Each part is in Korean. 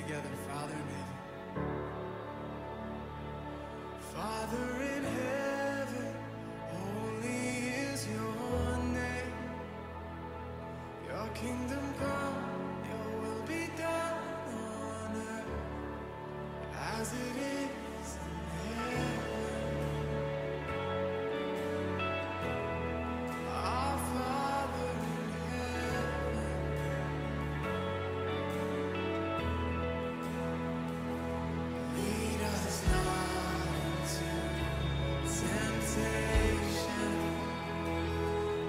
together. Father in heaven. Father in heaven, holy is your name. Your kingdom come, your will be done on earth as it is in heaven. Our Father in heaven, lead us not into temptation,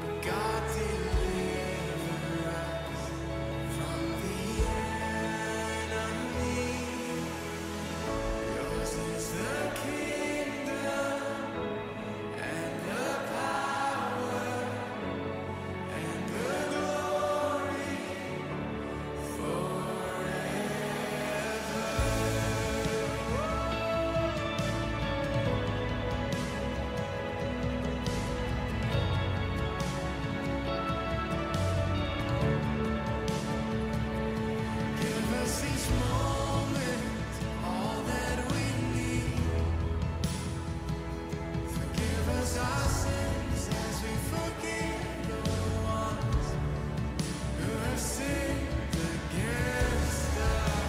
but God deliver us from the enemy. Yours is the kingdom and the power and the glory forever. Give us each moment all that we need. Forgive us our sins as we forgive the ones who have sinned against us.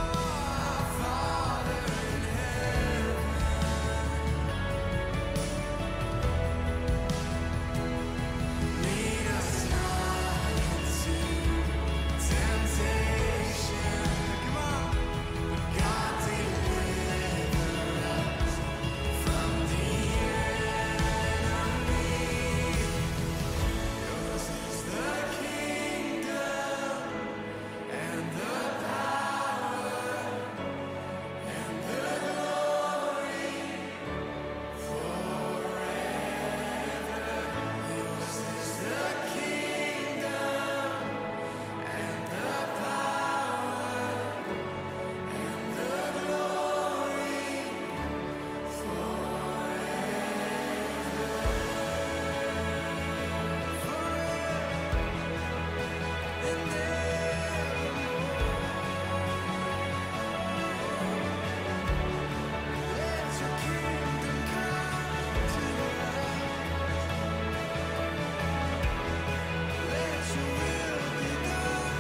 Our Father in heaven, lead us not into temptation. Come on. But God deliver us from the enemy. Yours is the kingdom and the power and the glory forever. Yours is the kingdom and the power and the glory Let your kingdom come to earth. Let your will be done.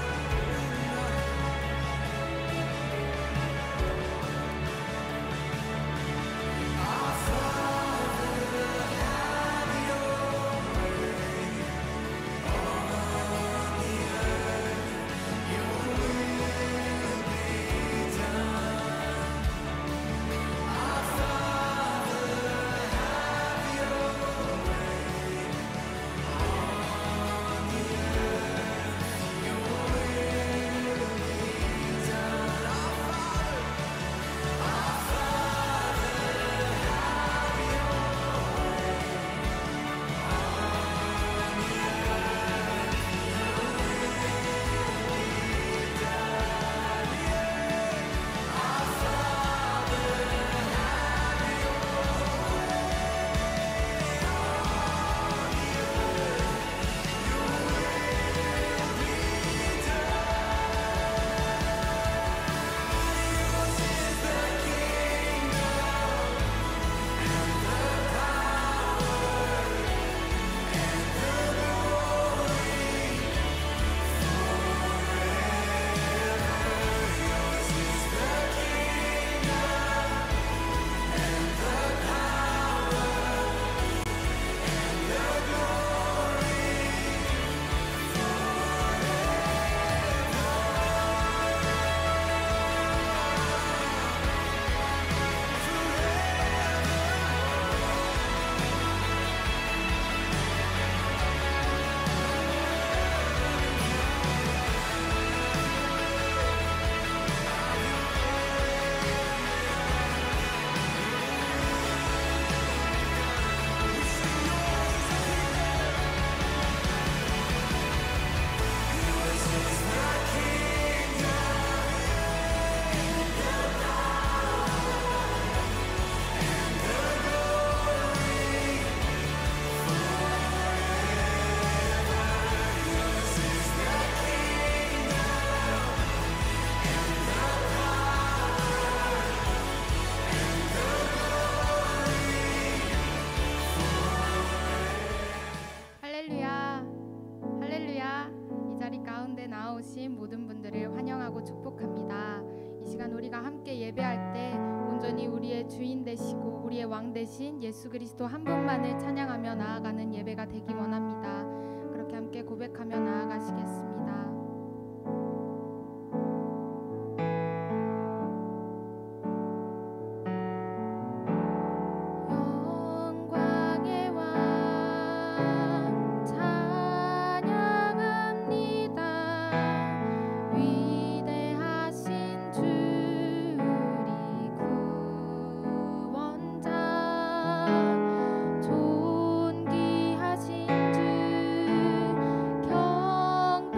Our Father, have your way on the earth 나오신 모든 분들을 환영하고 축복합니다. 이 시간 우리가 함께 예배할 때 온전히 우리의 주인 되시고 우리의 왕 되신 예수 그리스도 한 분만을 찬양하며 나아가는 예배가 되기 원합니다. 그렇게 함께 고백하며 나아가시겠습니다. 영광의 왕 찬양합니다. 위대하신 주 우리 구원자 존귀하신 주 경배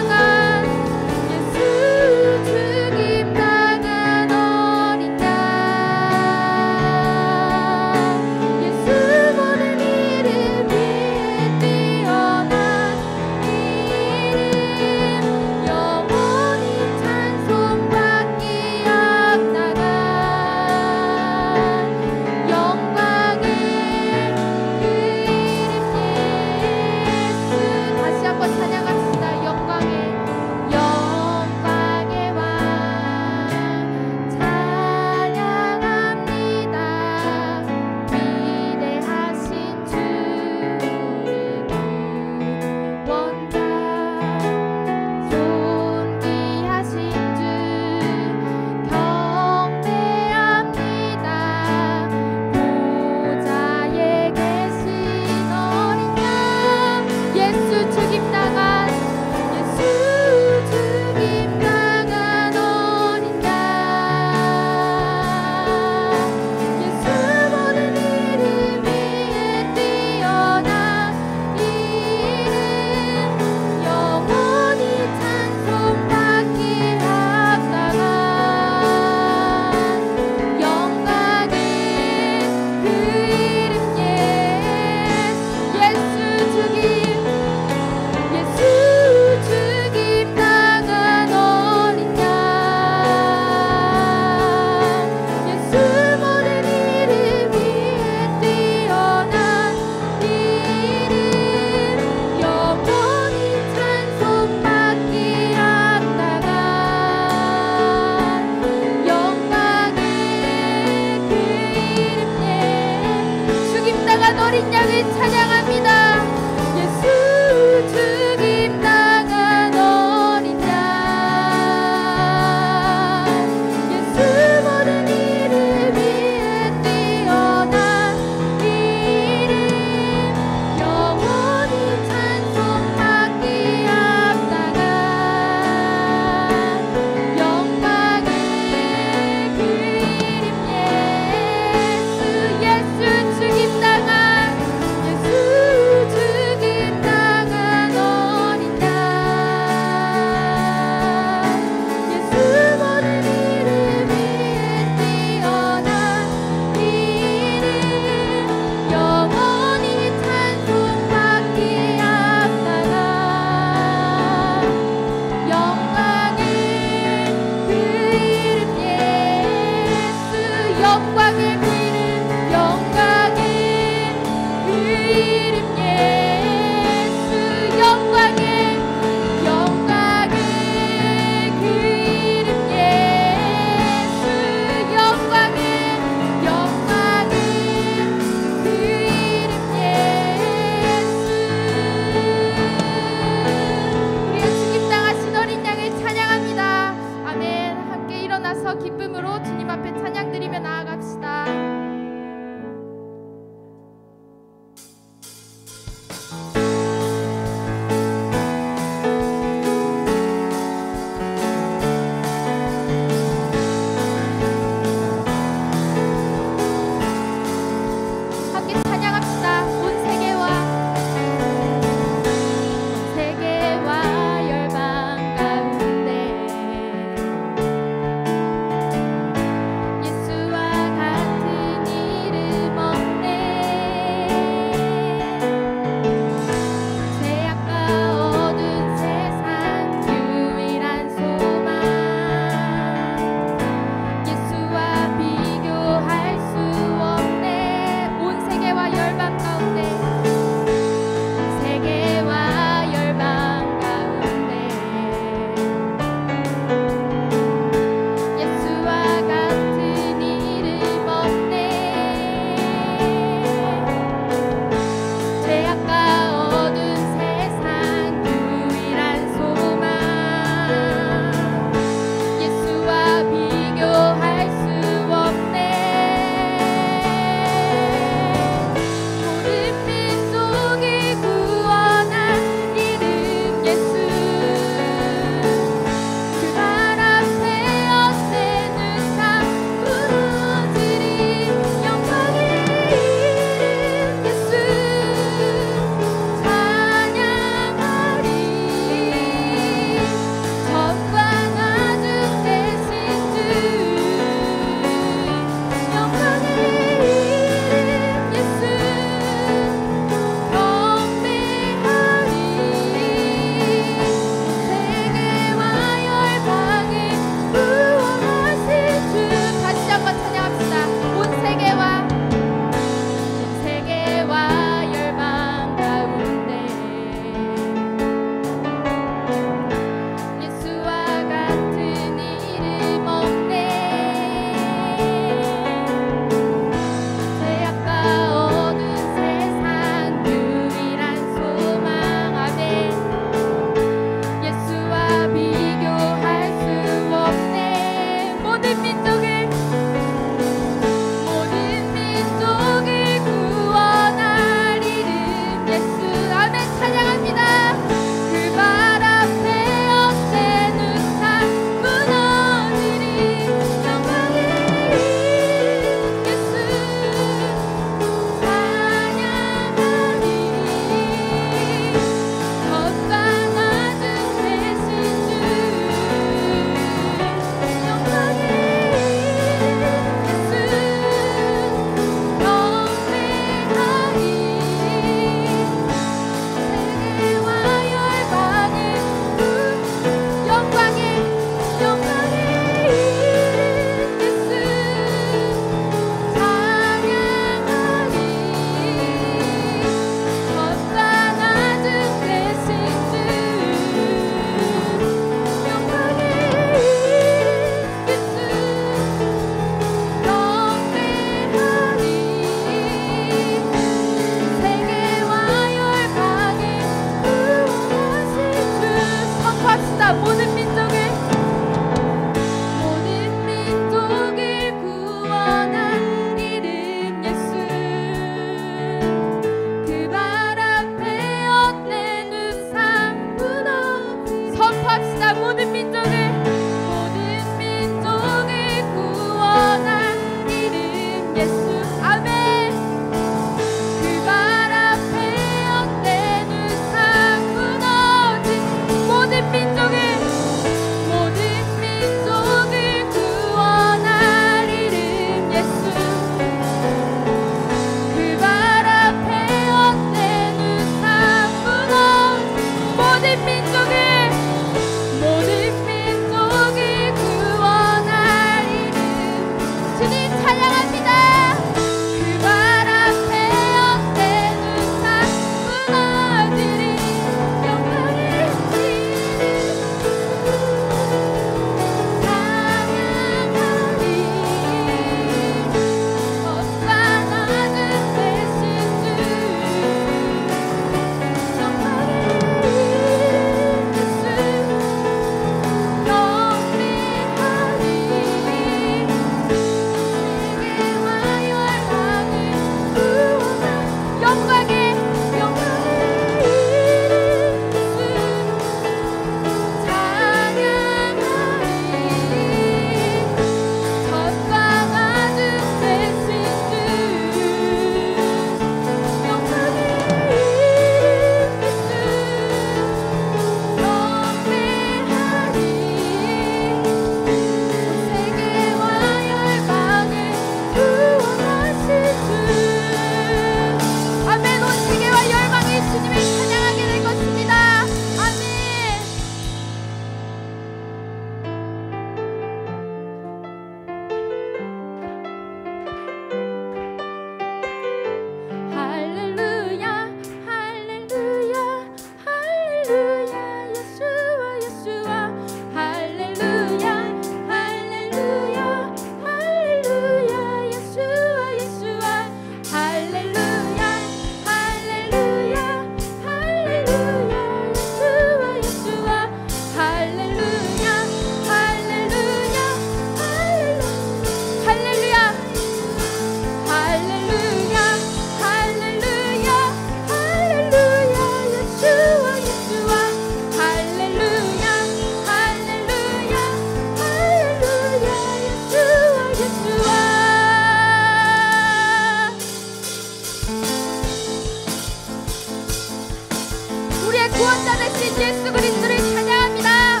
우리의 구원자 되신 예수 그리스도를 찬양합니다.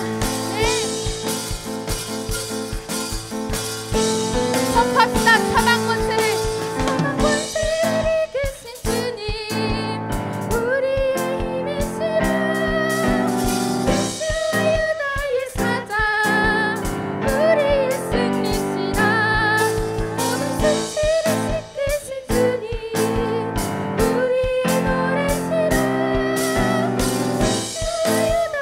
네. 선포합시다. 사방 권세를 이기신 주님, 우리의 힘이시라. 예수와 유다의 사자, 우리의 승리시라. 모든 수치를 지키신 주님, 우리의 노래시라. 예수와 유다의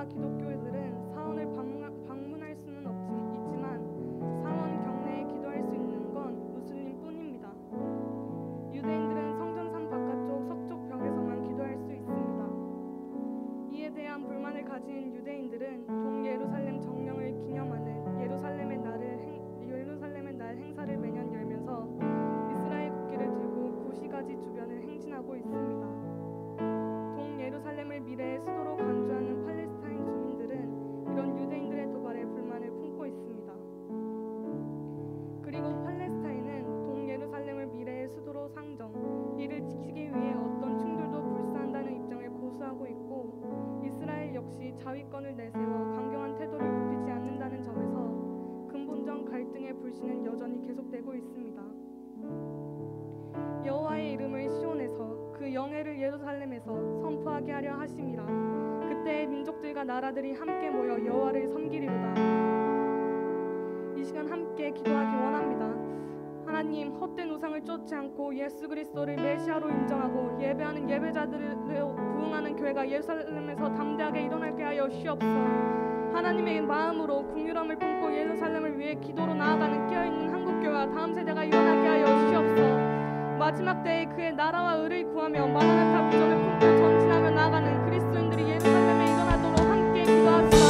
일반 기독교인들은 사원을 방문할 수는 있지만 사원 경내에 기도할 수 있는 건 무슬림뿐입니다. 유대인들은 성전산 바깥쪽 서쪽 벽에서만 기도할 수 있습니다. 이에 대한 불만을 가진 유대인들은 동예루살렘 정령을 기념하는 예루살렘의 날 행사를 매년 열면서 이스라엘 국기를 들고 구시가지 주변을 행진하고 있습니다. 동예루살렘을 미래의 수도로 간주하는 팔레스타인 주민들은 이런 유대인들의 도발에 불만을 품고 있습니다. 그리고 팔레스타인은 동예루살렘을 미래의 수도로 상정, 이를 지키기 위해 어떤 충돌도 불사한다는 입장을 고수하고 있고 이스라엘 역시 자위권을 내세워 강경한 태도를 굽히지 않는다는 점에서 근본적 갈등의 불씨는 여전히 계속되고 있습니다. 여호와의 이름을 시온에서 그 영예를 예루살렘에서 선포하게 하려 하심이라. 그때 민족들과 나라들이 함께 모여 여호와를 섬기리로다. 이 시간 함께 기도하기 원합니다. 하나님, 헛된 우상을 쫓지 않고 예수 그리스도를 메시아로 인정하고 예배하는 예배자들을 부응하는 교회가 예루살렘에서 담대하게 일어나게 하여 주시옵소서. 하나님의 마음으로 긍휼함을 품고 예루살렘을 위해 기도로 나아가는 깨어있는 한국교회와 다음 세대가 일어나게 하여 주시옵소서. 마지막 때에 그의 나라와 의를 구하며 마라나타 비전을 품고 전진하며 나아가는 그리스도인들이 예루살렘에 일어나도록 함께 기도합시다.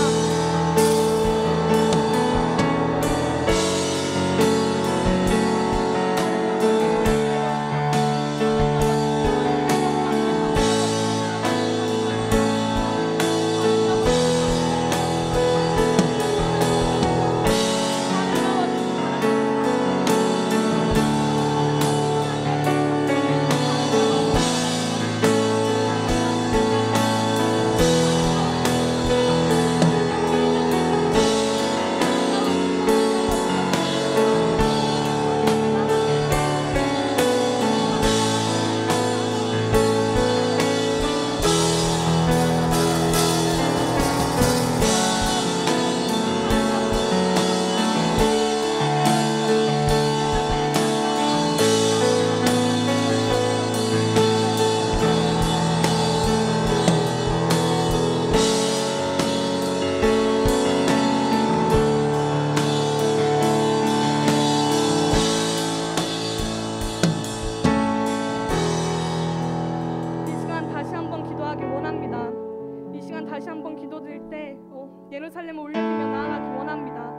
예루살렘을 올려드리며 나아가기 원합니다.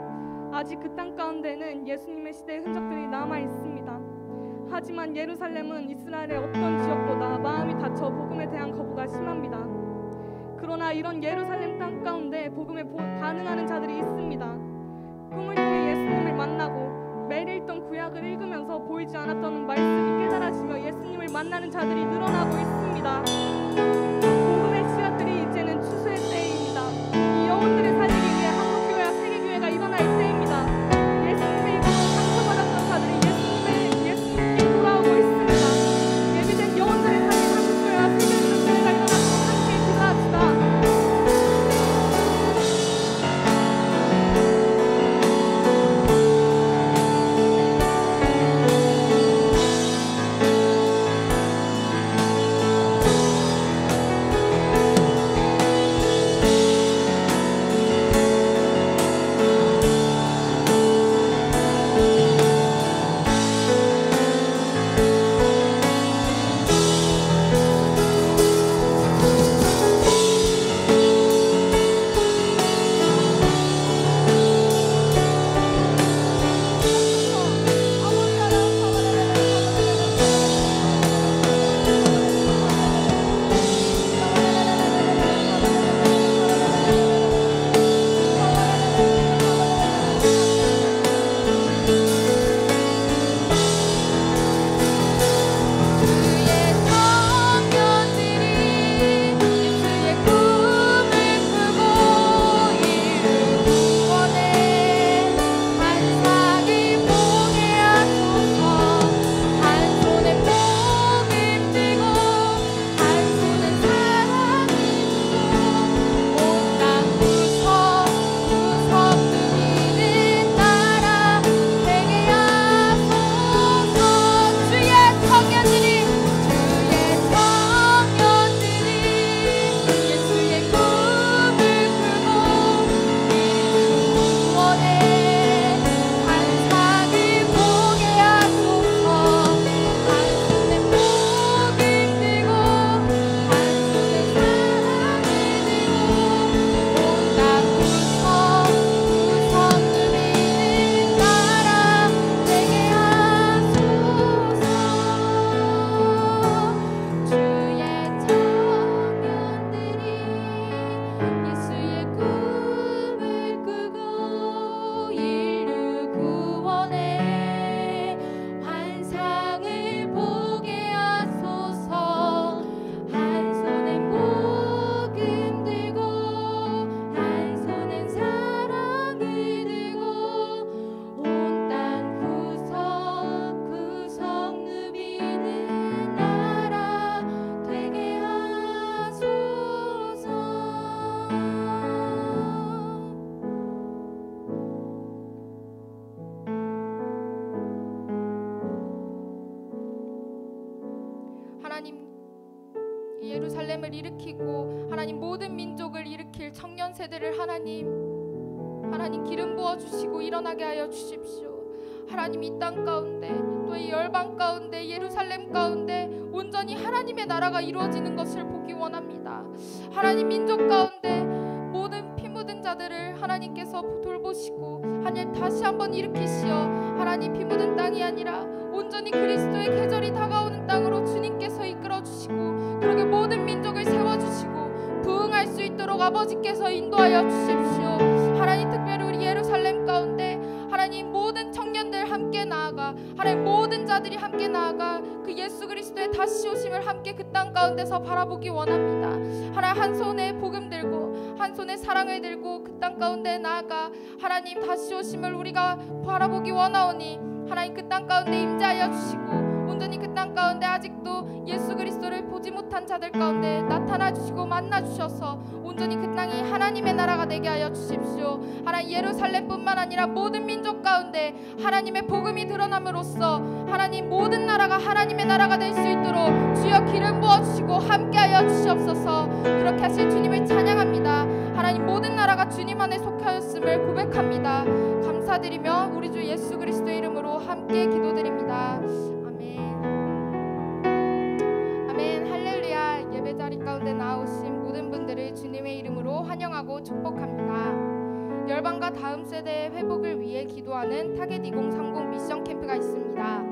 아직 그 땅 가운데는 예수님의 시대의 흔적들이 남아 있습니다. 하지만 예루살렘은 이스라엘의 어떤 지역보다 마음이 닫혀 복음에 대한 거부가 심합니다. 그러나 이런 예루살렘 땅 가운데 복음에 반응하는 자들이 있습니다. 꿈을 통해 예수님을 만나고 매일 읽던 구약을 읽으면서 보이지 않았던 말씀이 깨달아지며 예수님을 만나는 자들이 늘어나고 있습니다. 복음의 씨앗들이 이제는 추수의 때입니다. 이 영혼들을 살리기 위해 한국교회와 세계교회가 일어날 때입니다. 예수님의 이름으로 상처받았던 자들이 예수님께 돌아오고 있습니다. 예비된 영혼들을 살린 한국교회와 세계교회가 일어나서 함께 기도합시다. 예루살렘을 일으키고 하나님 모든 민족을 일으킬 청년 세대를 하나님 기름 부어 주시고 일어나게 하여 주십시오. 하나님 이 땅 가운데 또 이 열방 가운데 예루살렘 가운데 온전히 하나님의 나라가 이루어지는 것을 보기 원합니다. 하나님 민족 가운데 모든 피 묻은 자들을 하나님께서 돌보시고 하나님 다시 한번 일으키시어 하나님 피 묻은 땅이 아니라 온전히 그리스도의 계절이 다가오는 땅으로 주님께서 이끌어 주시고 그렇게 모든 민족을 세워 주시고 부흥할 수 있도록 아버지께서 인도하여 주십시오. 하나님 특별히 우리 예루살렘 가운데 하나님 모든 청년들 함께 나아가 하나님 모든 자들이 함께 나아가 그 예수 그리스도의 다시 오심을 함께 그 땅 가운데서 바라보기 원합니다. 하나님 한 손에 복음 들고 한 손에 사랑을 들고 그 땅 가운데 나아가 하나님 다시 오심을 우리가 바라보기 원하오니 하나님 그 땅 가운데 임재하여 주시고 온전히 그 땅 가운데 아직도 예수 그리스도를 보지 못한 자들 가운데 나타나 주시고 만나 주셔서 온전히 그 땅이 하나님의 나라가 되게 하여 주십시오. 하나님 예루살렘뿐만 아니라 모든 민족 가운데 하나님의 복음이 드러남으로써 하나님 모든 나라가 하나님의 나라가 될 수 있도록 주여 기름 부어 주시고 함께 하여 주시옵소서. 그렇게 하실 주님을 찬양합니다. 하나님 모든 나라가 주님 안에 속하였음을 고백합니다. 감사드리며 우리 주 예수 그리스도의 이름으로 함께 기도드립니다. 아멘. 할렐루야. 예배 자리 가운데 나오신 모든 분들을 주님의 이름으로 환영하고 축복합니다. 열방과 다음 세대의 회복을 위해 기도하는 타겟 2030 미션 캠프가 있습니다.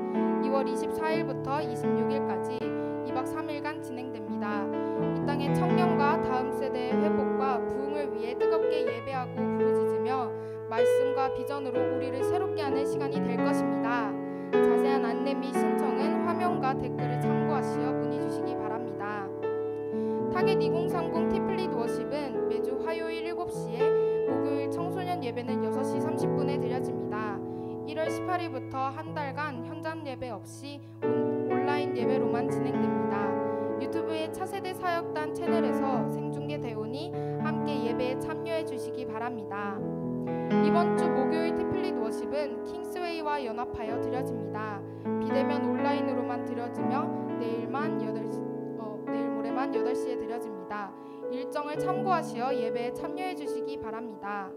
2월 24일부터 26일까지 2박 3일간 진행됩니다. 이 땅의 청년과 다음 세대의 회복과 부흥을 위해 뜨겁게 예배하고 부르짖으며 말씀과 비전으로 우리를 새롭게 하는 시간이 될 것입니다. 자세한 안내 및 신청은 화면과 댓글을 참고하시어 문의 주시기 바랍니다. 타겟 2030 티플릿 워십은 매주 화요일 7시에 목요일 청소년 예배는 6시 30분에 드려집니다. 1월 18일부터 한 달간 현장 예배 없이 온라인 예배로만 진행됩니다. 유튜브의 차세대 사역단 채널에서 생중계되오니 함께 예배에 참여해 주시기 바랍니다. 이번 주 목요일 티플릿 워십은 킹스웨이와 연합하여 드려집니다. 비대면 온라인으로만 드려지며 내일 모레만 8시에 드려집니다. 일정을 참고하시어 예배에 참여해 주시기 바랍니다.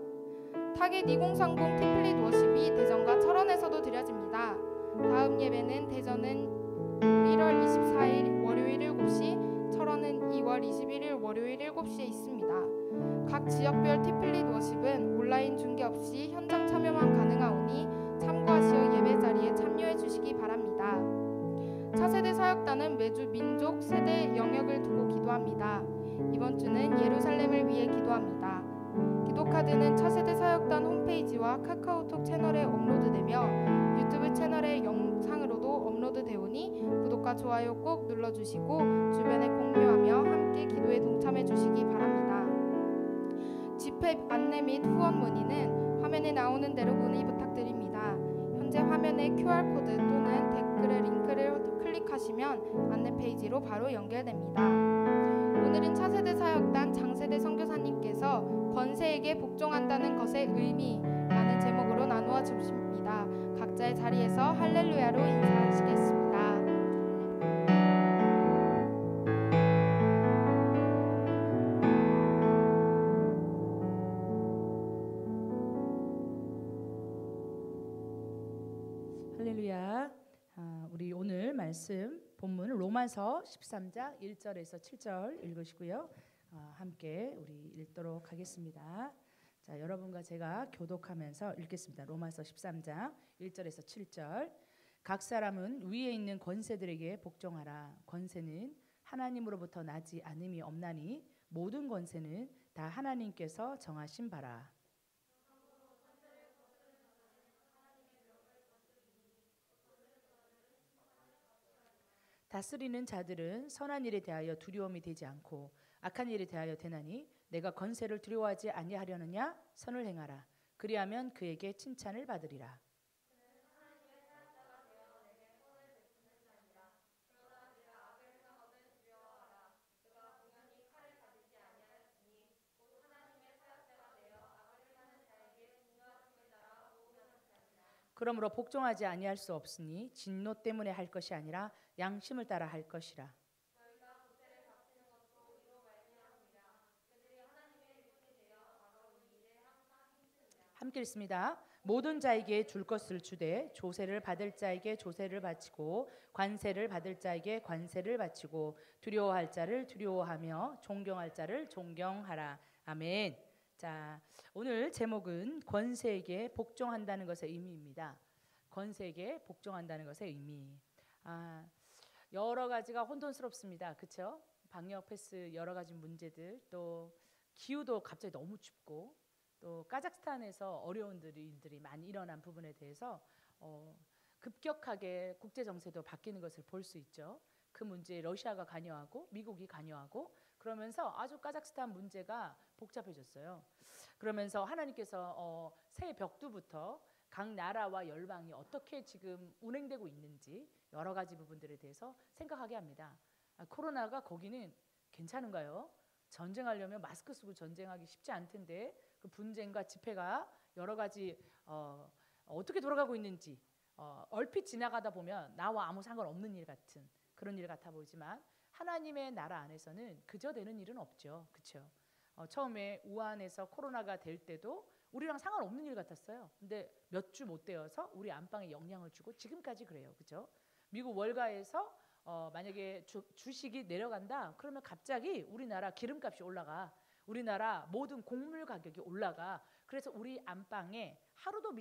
타겟 2030 티플릿 워십이 대전과 철원에서도 드려집니다. 다음 예배는 대전은 1월 24일 월요일 7시, 철원은 2월 21일 월요일 7시에 있습니다. 각 지역별 티플릿 워십은 온라인 중계 없이 현장 참여만 가능하오니 참고하시어 예배 자리에 참여해 주시기 바랍니다. 차세대 사역단은 매주 민족, 세대 영역을 두고 기도합니다. 이번 주는 예루살렘을 위해 기도합니다. 기도카드는 차세대 사역단 홈페이지와 카카오톡 채널에 업로드되며 유튜브 채널의 영상으로도 업로드되오니 구독과 좋아요 꼭 눌러주시고 주변에 공유하며 함께 기도에 동참해 주시기 바랍니다. 집회 안내 및 후원 문의는 화면에 나오는 대로 문의 부탁드립니다. 현재 화면에 QR코드 또는 댓글의 링크를 클릭하시면 안내 페이지로 바로 연결됩니다. 오늘은 차세대 사역단 장세대 선교사님께서 권세에게 복종한다는 것의 의미라는 제목으로 나누어 주십니다. 각자의 자리에서 할렐루야로 인사하시겠습니다. 할렐루야. 우리 오늘 말씀 본문 로마서 13장 1절에서 7절 읽으시고요. 함께 우리 읽도록 하겠습니다. 자, 여러분과 제가 교독하면서 읽겠습니다. 로마서 13장 1절에서 7절. 각 사람은 위에 있는 권세들에게 복종하라. 권세는 하나님으로부터 나지 않음이 없나니 모든 권세는 다 하나님께서 정하신 바라. 다스리는 자들은 선한 일에 대하여 두려움이 되지 않고 악한 일에 대하여 되나니 내가 권세를 두려워하지 아니하려느냐? 선을 행하라. 그리하면 그에게 칭찬을 받으리라. 그러므로 복종하지 아니할 수 없으니 진노 때문에 할 것이 아니라 양심을 따라 할 것이라. 함께 읽습니다. 모든 자에게 줄 것을 주되 조세를 받을 자에게 조세를 바치고 관세를 받을 자에게 관세를 바치고 두려워할 자를 두려워하며 존경할 자를 존경하라. 아멘. 자, 오늘 제목은 권세에게 복종한다는 것의 의미입니다. 권세에게 복종한다는 것의 의미. 여러 가지가 혼돈스럽습니다. 그렇죠? 방역 패스 여러 가지 문제들, 또 기후도 갑자기 너무 춥고, 또 카자흐스탄에서 어려운 일들이 많이 일어난 부분에 대해서 급격하게 국제 정세도 바뀌는 것을 볼 수 있죠. 그 문제에 러시아가 관여하고 미국이 관여하고 그러면서 아주 카자흐스탄 문제가 복잡해졌어요. 그러면서 하나님께서 새 벽두부터 각 나라와 열방이 어떻게 지금 운행되고 있는지 여러 가지 부분들에 대해서 생각하게 합니다. 코로나가 거기는 괜찮은가요? 전쟁하려면 마스크 쓰고 전쟁하기 쉽지 않을 텐데 그 분쟁과 집회가 여러 가지 어떻게 돌아가고 있는지 얼핏 지나가다 보면 나와 아무 상관없는 일 같은 그런 일 같아 보이지만 하나님의 나라 안에서는 그저 되는 일은 없죠. 그렇죠? 처음에 우한에서 코로나가 될 때도 우리랑 상관없는 일 같았어요. 근데 몇 주 못 되어서 우리 안방에 영향을 주고 지금까지 그래요. 그렇죠? 미국 월가에서 만약에 주식이 내려간다 그러면 갑자기 우리나라 기름값이 올라가, 우리나라 모든 곡물 가격이 올라가. 그래서 우리 안방에 하루도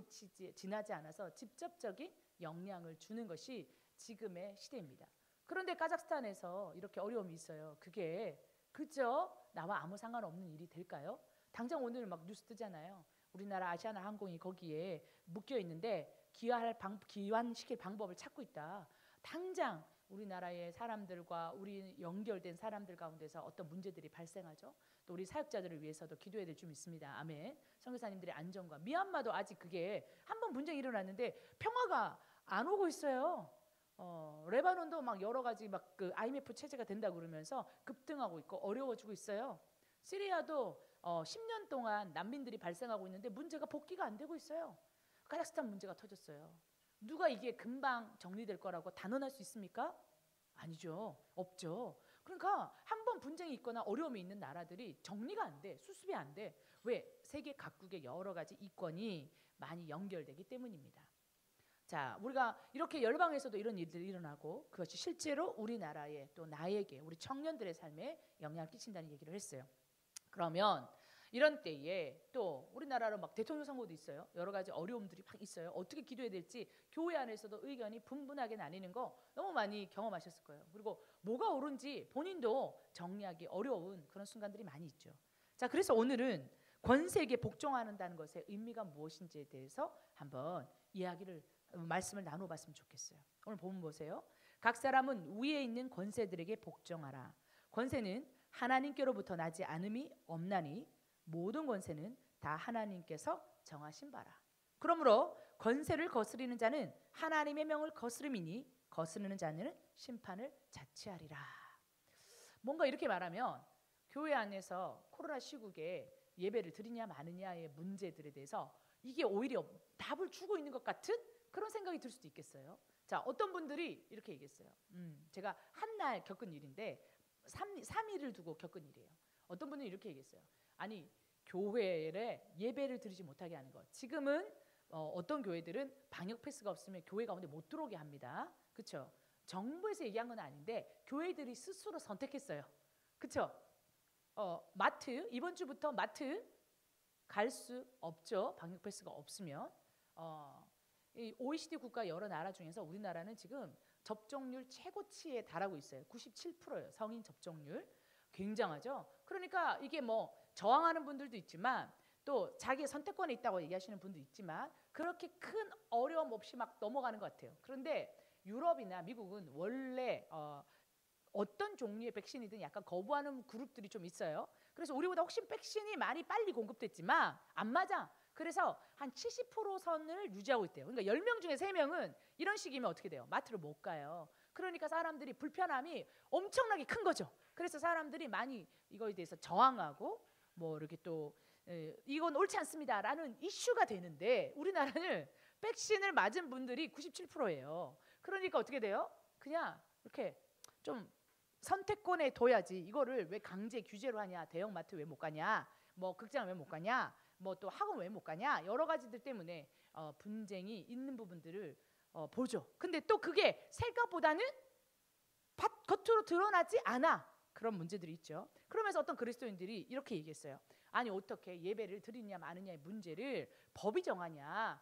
지나지 않아서 직접적인 영향을 주는 것이 지금의 시대입니다. 그런데 카자흐스탄에서 이렇게 어려움이 있어요. 그게 그저 나와 아무 상관없는 일이 될까요? 당장 오늘 막 뉴스 뜨잖아요. 우리나라 아시아나 항공이 거기에 묶여 있는데 귀환시킬 방법을 찾고 있다. 당장 우리나라의 사람들과 우리 연결된 사람들 가운데서 어떤 문제들이 발생하죠. 또 우리 사역자들을 위해서도 기도해야 될 줄 믿습니다. 아멘. 선교사님들의 안전과 미얀마도 아직 그게 한번 분쟁이 일어났는데 평화가 안 오고 있어요. 레바논도 막 여러 가지 막 그 IMF 체제가 된다고 그러면서 급등하고 있고 어려워지고 있어요. 시리아도 10년 동안 난민들이 발생하고 있는데 문제가 복귀가 안 되고 있어요. 카자흐스탄 문제가 터졌어요. 누가 이게 금방 정리될 거라고 단언할 수 있습니까? 아니죠. 없죠. 그러니까 한번 분쟁이 있거나 어려움이 있는 나라들이 정리가 안 돼. 수습이 안 돼. 왜? 세계 각국의 여러 가지 이권이 많이 연결되기 때문입니다. 자, 우리가 이렇게 열방에서도 이런 일들이 일어나고 그것이 실제로 우리나라에 또 나에게 우리 청년들의 삶에 영향을 끼친다는 얘기를 했어요. 그러면 이런 때에 또 우리나라로 막 대통령 선거도 있어요. 여러 가지 어려움들이 막 있어요. 어떻게 기도해야 될지 교회 안에서도 의견이 분분하게 나뉘는 거 너무 많이 경험하셨을 거예요. 그리고 뭐가 옳은지 본인도 정리하기 어려운 그런 순간들이 많이 있죠. 자, 그래서 오늘은 권세에게 복종한다는 것의 의미가 무엇인지에 대해서 한번 말씀을 나눠봤으면 좋겠어요. 오늘 본문 보세요. 각 사람은 위에 있는 권세들에게 복종하라. 권세는 하나님께로부터 나지 않음이 없나니 모든 권세는 다 하나님께서 정하신 바라. 그러므로 권세를 거스리는 자는 하나님의 명을 거스름이니 거스르는 자는 심판을 자취하리라. 뭔가 이렇게 말하면 교회 안에서 코로나 시국에 예배를 드리냐 마느냐의 문제들에 대해서 이게 오히려 답을 주고 있는 것 같은 그런 생각이 들 수도 있겠어요. 자, 어떤 분들이 이렇게 얘기했어요. 제가 한 날 겪은 일인데 3일을 두고 겪은 일이에요. 어떤 분은 이렇게 얘기했어요. 아니, 교회에 예배를 드리지 못하게 하는 것. 지금은 어떤 교회들은 방역 패스가 없으면 교회 가운데 못 들어오게 합니다. 그렇죠? 정부에서 얘기한 건 아닌데 교회들이 스스로 선택했어요. 그렇죠? 마트, 이번 주부터 마트 갈 수 없죠. 방역 패스가 없으면. 이 OECD 국가 여러 나라 중에서 우리나라는 지금 접종률 최고치에 달하고 있어요. 97%예요. 성인 접종률. 굉장하죠. 그러니까 이게 뭐 저항하는 분들도 있지만 또 자기의 선택권에 있다고 얘기하시는 분도 있지만 그렇게 큰 어려움 없이 막 넘어가는 것 같아요. 그런데 유럽이나 미국은 원래 어떤 종류의 백신이든 약간 거부하는 그룹들이 좀 있어요. 그래서 우리보다 훨씬 백신이 많이 빨리 공급됐지만 안 맞아. 그래서 한 70% 선을 유지하고 있대요. 그러니까 10명 중에 3명은 이런 식이면 어떻게 돼요? 마트를 못 가요. 그러니까 사람들이 불편함이 엄청나게 큰 거죠. 그래서 사람들이 많이 이거에 대해서 저항하고 뭐 이렇게 또 이건 옳지 않습니다라는 이슈가 되는데 우리나라는 백신을 맞은 분들이 97%예요. 그러니까 어떻게 돼요? 그냥 이렇게 좀 선택권에 둬야지. 이거를 왜 강제 규제로 하냐? 대형마트 왜 못 가냐? 뭐 극장 왜 못 가냐? 뭐 또 학원 왜 못 가냐 여러 가지들 때문에 분쟁이 있는 부분들을 보죠. 근데 또 그게 생각보다는 겉으로 드러나지 않아. 그런 문제들이 있죠. 그러면서 어떤 그리스도인들이 이렇게 얘기했어요. 아니 어떻게 예배를 드리냐 마느냐의 문제를 법이 정하냐?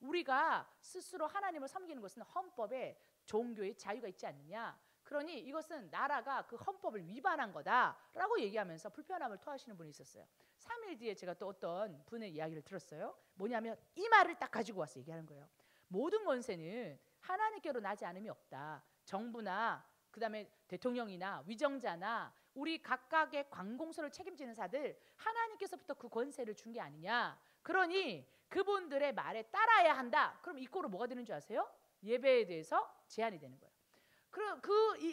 우리가 스스로 하나님을 섬기는 것은 헌법에 종교의 자유가 있지 않느냐? 그러니 이것은 나라가 그 헌법을 위반한 거다라고 얘기하면서 불편함을 토하시는 분이 있었어요. 3일 뒤에 제가 또 어떤 분의 이야기를 들었어요. 뭐냐면 이 말을 딱 가지고 와서 얘기하는 거예요. 모든 권세는 하나님께로 나지 않음이 없다. 정부나 그다음에 대통령이나 위정자나 우리 각각의 관공서를 책임지는 사들 하나님께서부터 그 권세를 준 게 아니냐. 그러니 그분들의 말에 따라야 한다. 그럼 이 꼴로 뭐가 되는 줄 아세요? 예배에 대해서 제한이 되는 거예요.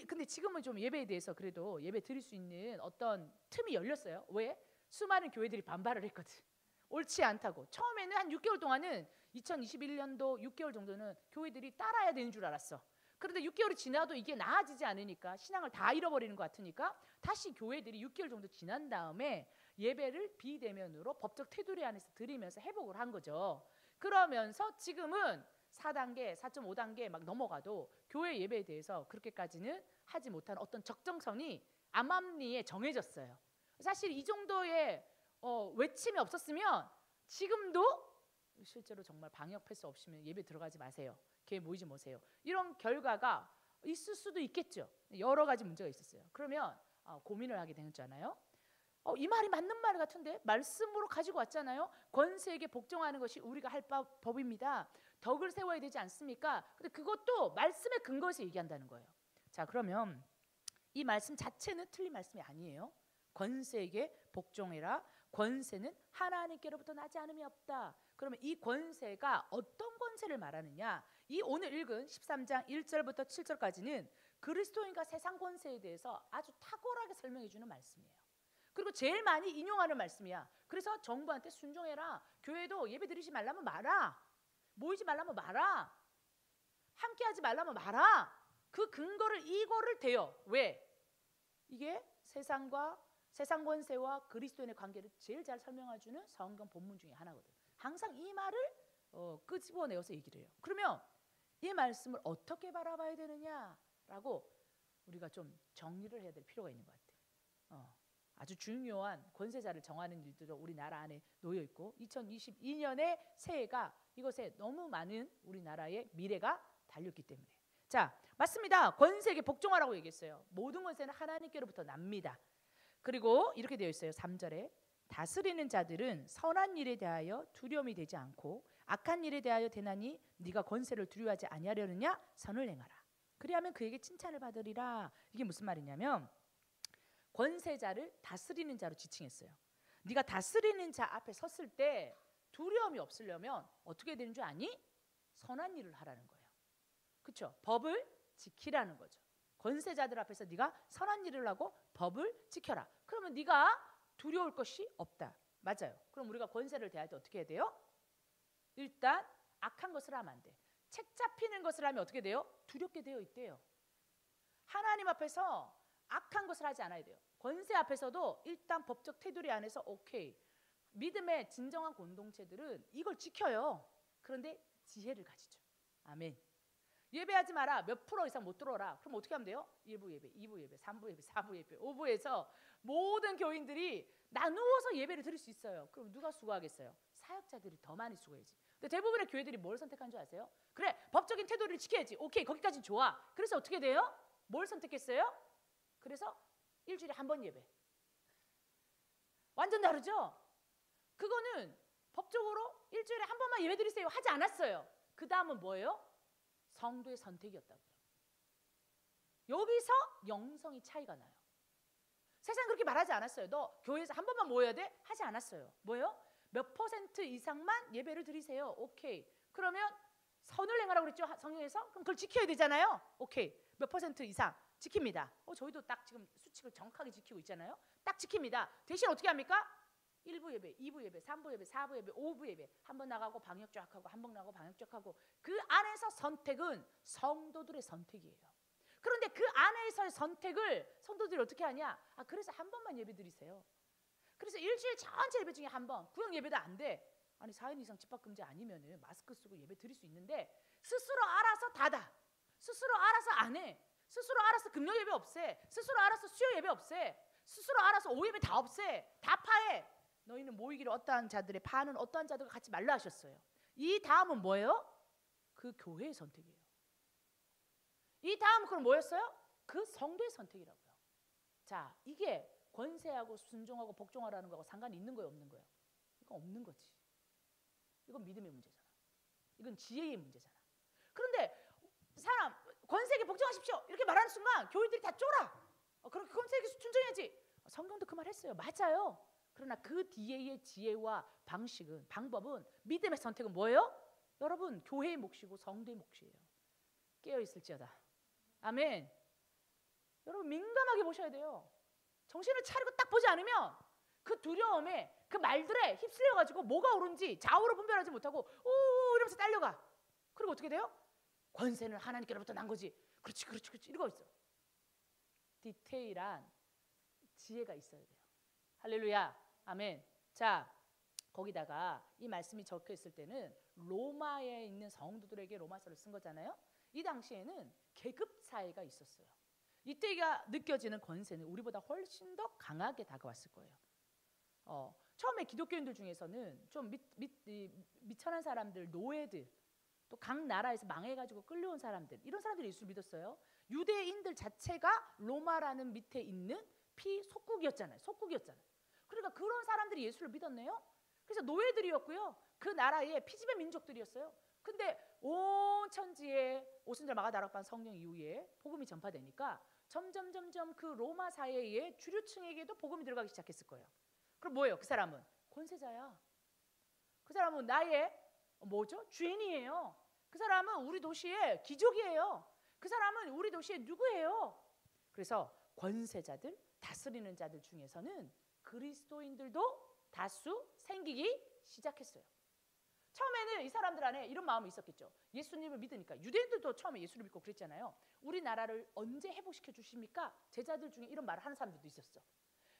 근데 지금은 좀 예배에 대해서 그래도 예배 드릴 수 있는 어떤 틈이 열렸어요. 왜? 수많은 교회들이 반발을 했거든. 옳지 않다고. 처음에는 한 6개월 동안은 2021년도 6개월 정도는 교회들이 따라야 되는 줄 알았어. 그런데 6개월이 지나도 이게 나아지지 않으니까 신앙을 다 잃어버리는 것 같으니까 다시 교회들이 6개월 정도 지난 다음에 예배를 비대면으로 법적 테두리 안에서 드리면서 회복을 한 거죠. 그러면서 지금은 4단계, 4.5단계 막 넘어가도 교회 예배에 대해서 그렇게까지는 하지 못한 어떤 적정선이 암암리에 정해졌어요. 사실 이 정도의 외침이 없었으면 지금도 실제로 정말 방역 패스 없으면 예배 들어가지 마세요. 교회 모이지 마세요. 이런 결과가 있을 수도 있겠죠. 여러 가지 문제가 있었어요. 그러면 고민을 하게 되잖아요. 이 말이 맞는 말 같은데 말씀으로 가지고 왔잖아요. 권세에게 복종하는 것이 우리가 할 법입니다. 덕을 세워야 되지 않습니까? 근데 그것도 말씀의 근거에서 얘기한다는 거예요. 자, 그러면 이 말씀 자체는 틀린 말씀이 아니에요. 권세에게 복종해라. 권세는 하나님께로부터 나지 않음이 없다. 그러면 이 권세가 어떤 권세를 말하느냐? 이 오늘 읽은 13장 1절부터 7절까지는 그리스도인과 세상 권세에 대해서 아주 탁월하게 설명해 주는 말씀이에요. 그리고 제일 많이 인용하는 말씀이야. 그래서 정부한테 순종해라. 교회도 예배 드리지 말라면 말아. 모이지 말라면 말아. 함께하지 말라면 말아. 그 근거를 이거를 대요. 왜? 이게 세상 권세와 그리스도인의 관계를 제일 잘 설명해주는 성경 본문 중에 하나거든. 항상 이 말을 끄집어내어서 얘기를 해요. 그러면 이 말씀을 어떻게 바라봐야 되느냐라고 우리가 좀 정리를 해야 될 필요가 있는 것 같아요. 아주 중요한 권세자를 정하는 일들도 우리나라 안에 놓여 있고 2022년의 새해가 이것에 너무 많은 우리나라의 미래가 달렸기 때문에. 자, 맞습니다. 권세에게 복종하라고 얘기했어요. 모든 권세는 하나님께로부터 납니다. 그리고 이렇게 되어 있어요. 3절에 다스리는 자들은 선한 일에 대하여 두려움이 되지 않고 악한 일에 대하여 되나니 네가 권세를 두려워하지 아니하려느냐? 선을 행하라. 그리하면 그에게 칭찬을 받으리라. 이게 무슨 말이냐면 권세자를 다스리는 자로 지칭했어요. 네가 다스리는 자 앞에 섰을 때 두려움이 없으려면 어떻게 되는 줄 아니? 선한 일을 하라는 거예요. 그렇죠? 법을 지키라는 거죠. 권세자들 앞에서 네가 선한 일을 하고 법을 지켜라. 그러면 네가 두려울 것이 없다. 맞아요. 그럼 우리가 권세를 대할 때 어떻게 해야 돼요? 일단 악한 것을 하면 안 돼. 책 잡히는 것을 하면 어떻게 돼요? 두렵게 되어 있대요. 하나님 앞에서 악한 것을 하지 않아야 돼요. 권세 앞에서도 일단 법적 테두리 안에서 오케이. 믿음의 진정한 공동체들은 이걸 지켜요. 그런데 지혜를 가지죠. 아멘. 예배하지 마라. 몇 프로 이상 못 들어오라. 그럼 어떻게 하면 돼요? 1부 예배, 2부 예배, 3부 예배, 4부 예배, 5부에서 모든 교인들이 나누어서 예배를 드릴 수 있어요. 그럼 누가 수고하겠어요? 사역자들이 더 많이 수고해야지. 근데 대부분의 교회들이 뭘 선택한 줄 아세요? 그래, 법적인 태도를 지켜야지. 오케이, 거기까지는 좋아. 그래서 어떻게 돼요? 뭘 선택했어요? 그래서 일주일에 한 번 예배. 완전 다르죠? 그거는 법적으로 일주일에 한 번만 예배 드리세요 하지 않았어요. 그 다음은 뭐예요? 성도의 선택이었다고요. 여기서 영성이 차이가 나요. 세상 그렇게 말하지 않았어요. 너 교회에서 한 번만 모여야 돼? 하지 않았어요. 뭐예요? 몇 % 이상만 예배를 드리세요. 오케이. 그러면 선을 행하라고 그랬죠? 성경에서? 그럼 그걸 지켜야 되잖아요. 오케이. 몇 % 이상 지킵니다. 저희도 딱 지금 수칙을 정확하게 지키고 있잖아요. 딱 지킵니다. 대신 어떻게 합니까? 1부 예배, 2부 예배, 3부 예배, 4부 예배, 5부 예배. 한 번 나가고 방역 쫙 하고 한 번 나가고 방역 쫙 하고. 그 안에서 선택은 성도들의 선택이에요. 그런데 그 안에서의 선택을 성도들이 어떻게 하냐? 그래서 한 번만 예배 드리세요. 그래서 일주일 전체 예배 중에 한 번 구역 예배도 안 돼. 아니 4인 이상 집합 금지 아니면은 마스크 쓰고 예배 드릴 수 있는데 스스로 알아서 닫아. 스스로 알아서 안 해. 스스로 알아서 금요 예배 없애. 스스로 알아서 수요 예배 없애. 스스로 알아서 오후 예배 다 없애. 다 파해. 너희는 모이기를 어떠한 자들의 파는 어떠한 자들과 같이 말라 하셨어요. 이 다음은 뭐예요? 그 교회의 선택이에요. 이 다음은 그럼 뭐였어요? 그 성도의 선택이라고요. 자, 이게 권세하고 순종하고 복종하라는 거하고 상관이 있는 거예요, 없는 거예요? 이건 없는 거지. 이건 믿음의 문제잖아. 이건 지혜의 문제잖아. 그런데 사람 권세에게 복종하십시오 이렇게 말하는 순간 교회들이 다 쫄아. 그럼 권세에게 순종해야지. 성경도 그 말 했어요. 맞아요. 그러나 그 뒤에의 지혜와 방식은, 방법은, 믿음의 선택은 뭐예요? 여러분, 교회의 몫이고 성도의 몫이에요. 깨어있을지어다. 아멘. 여러분 민감하게 보셔야 돼요. 정신을 차리고 딱 보지 않으면 그 두려움에, 그 말들에 휩쓸려가지고 뭐가 옳은지 좌우로 분별하지 못하고 오 이러면서 딸려가. 그리고 어떻게 돼요? 권세는 하나님께로부터 난 거지. 그렇지 이러고 있어. 디테일한 지혜가 있어야 돼요. 할렐루야. 아멘. 자, 거기다가 이 말씀이 적혀 있을 때는 로마에 있는 성도들에게 로마서를 쓴 거잖아요. 이 당시에는 계급 사회가 있었어요. 이때가 느껴지는 권세는 우리보다 훨씬 더 강하게 다가왔을 거예요. 처음에 기독교인들 중에서는 좀 미천한 사람들, 노예들, 또 각 나라에서 망해가지고 끌려온 사람들, 이런 사람들이 예수를 믿었어요. 유대인들 자체가 로마라는 밑에 있는 속국이었잖아요. 그러니까 그런 사람들이 예수를 믿었네요. 그래서 노예들이었고요. 그 나라의 피지배 민족들이었어요. 근데 온 천지에 오순절 마가다락방 성령 이후에 복음이 전파되니까 점점 그 로마 사회의 주류층에게도 복음이 들어가기 시작했을 거예요. 그럼 뭐예요? 그 사람은 권세자야. 그 사람은 나의 주인이에요. 그 사람은 우리 도시의 귀족이에요. 그 사람은 우리 도시의 누구예요? 그래서 권세자들, 다스리는 자들 중에서는 그리스도인들도 다수 생기기 시작했어요. 처음에는 이 사람들 안에 이런 마음이 있었겠죠. 예수님을 믿으니까. 유대인들도 처음에 예수를 믿고 그랬잖아요. 우리나라를 언제 회복시켜 주십니까? 제자들 중에 이런 말을 하는 사람들도 있었어.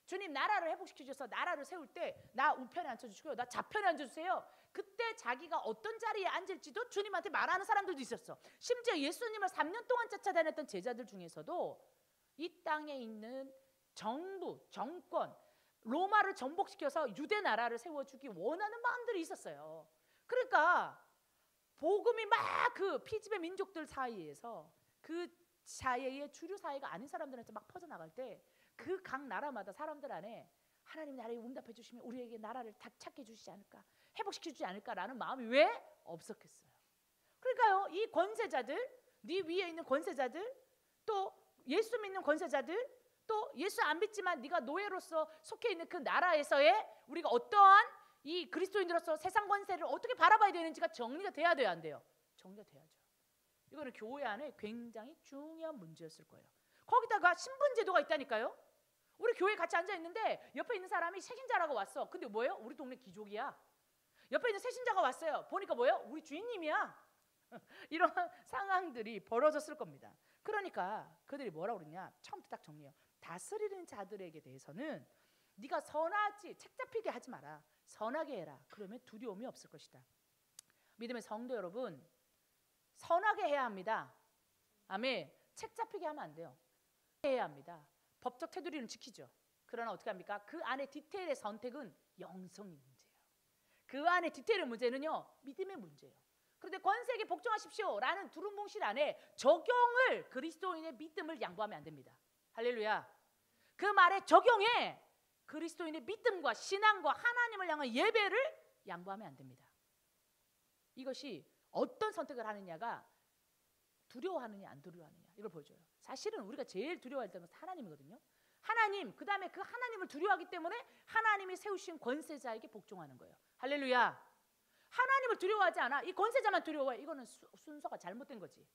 주님, 나라를 회복시켜 주셔서 나라를 세울 때 나 우편에 앉혀주시고요, 나 좌편에 앉아주세요. 그때 자기가 어떤 자리에 앉을지도 주님한테 말하는 사람들도 있었어. 심지어 예수님을 3년 동안 쫓아다녔던 제자들 중에서도 이 땅에 있는 정부, 정권, 로마를 전복시켜서 유대 나라를 세워주기 원하는 마음들이 있었어요. 그러니까 복음이 막 그 피지배 민족들 사이에서 그 사회의 주류 사회가 아닌 사람들한테 막 퍼져나갈 때 그 각 나라마다 사람들 안에 하나님 나라에 응답해 주시면 우리에게 나라를 다 찾게 해주시지 않을까, 회복시켜 주지 않을까라는 마음이 왜 없었겠어요. 그러니까요, 이 권세자들, 네 위에 있는 권세자들, 또 예수 믿는 권세자들, 또 예수 안 믿지만 네가 노예로서 속해 있는 그 나라에서의 우리가 어떠한 이 그리스도인으로서 세상 권세를 어떻게 바라봐야 되는지가 정리가 돼야 돼요, 안 돼요? 정리가 돼야죠. 이거는 교회 안에 굉장히 중요한 문제였을 거예요. 거기다가 신분 제도가 있다니까요. 우리 교회 같이 앉아 있는데 옆에 있는 사람이 세신자라고 왔어. 근데 뭐예요? 우리 동네 귀족이야. 옆에 있는 세신자가 왔어요. 보니까 뭐예요? 우리 주인님이야. 이런 상황들이 벌어졌을 겁니다. 그러니까 그들이 뭐라고 그러냐? 처음부터 딱 정리해요. 다스리는 자들에게 대해서는 네가 선하지, 책 잡히게 하지 마라. 선하게 해라. 그러면 두려움이 없을 것이다. 믿음의 성도 여러분, 선하게 해야 합니다. 아멘. 책 잡히게 하면 안 돼요. 해야 합니다. 법적 테두리는 지키죠. 그러나 어떻게 합니까? 그 안에 디테일의 선택은 영성의 문제예요. 그 안에 디테일의 문제는요, 믿음의 문제예요. 그런데 권세에게 복종하십시오라는 두루뭉실 안에 적용을, 그리스도인의 믿음을 양보하면 안 됩니다. 할렐루야. 그 말에 적용해 그리스도인의 믿음과 신앙과 하나님을 향한 예배를 양보하면 안 됩니다. 이것이 어떤 선택을 하느냐가 두려워하느냐 안 두려워하느냐 이걸 보여줘요. 사실은 우리가 제일 두려워할 때는 하나님이거든요. 하나님, 그 다음에 그 하나님을 두려워하기 때문에 하나님이 세우신 권세자에게 복종하는 거예요. 할렐루야. 하나님을 두려워하지 않아. 이 권세자만 두려워해. 이거는 순서가 잘못된 거지.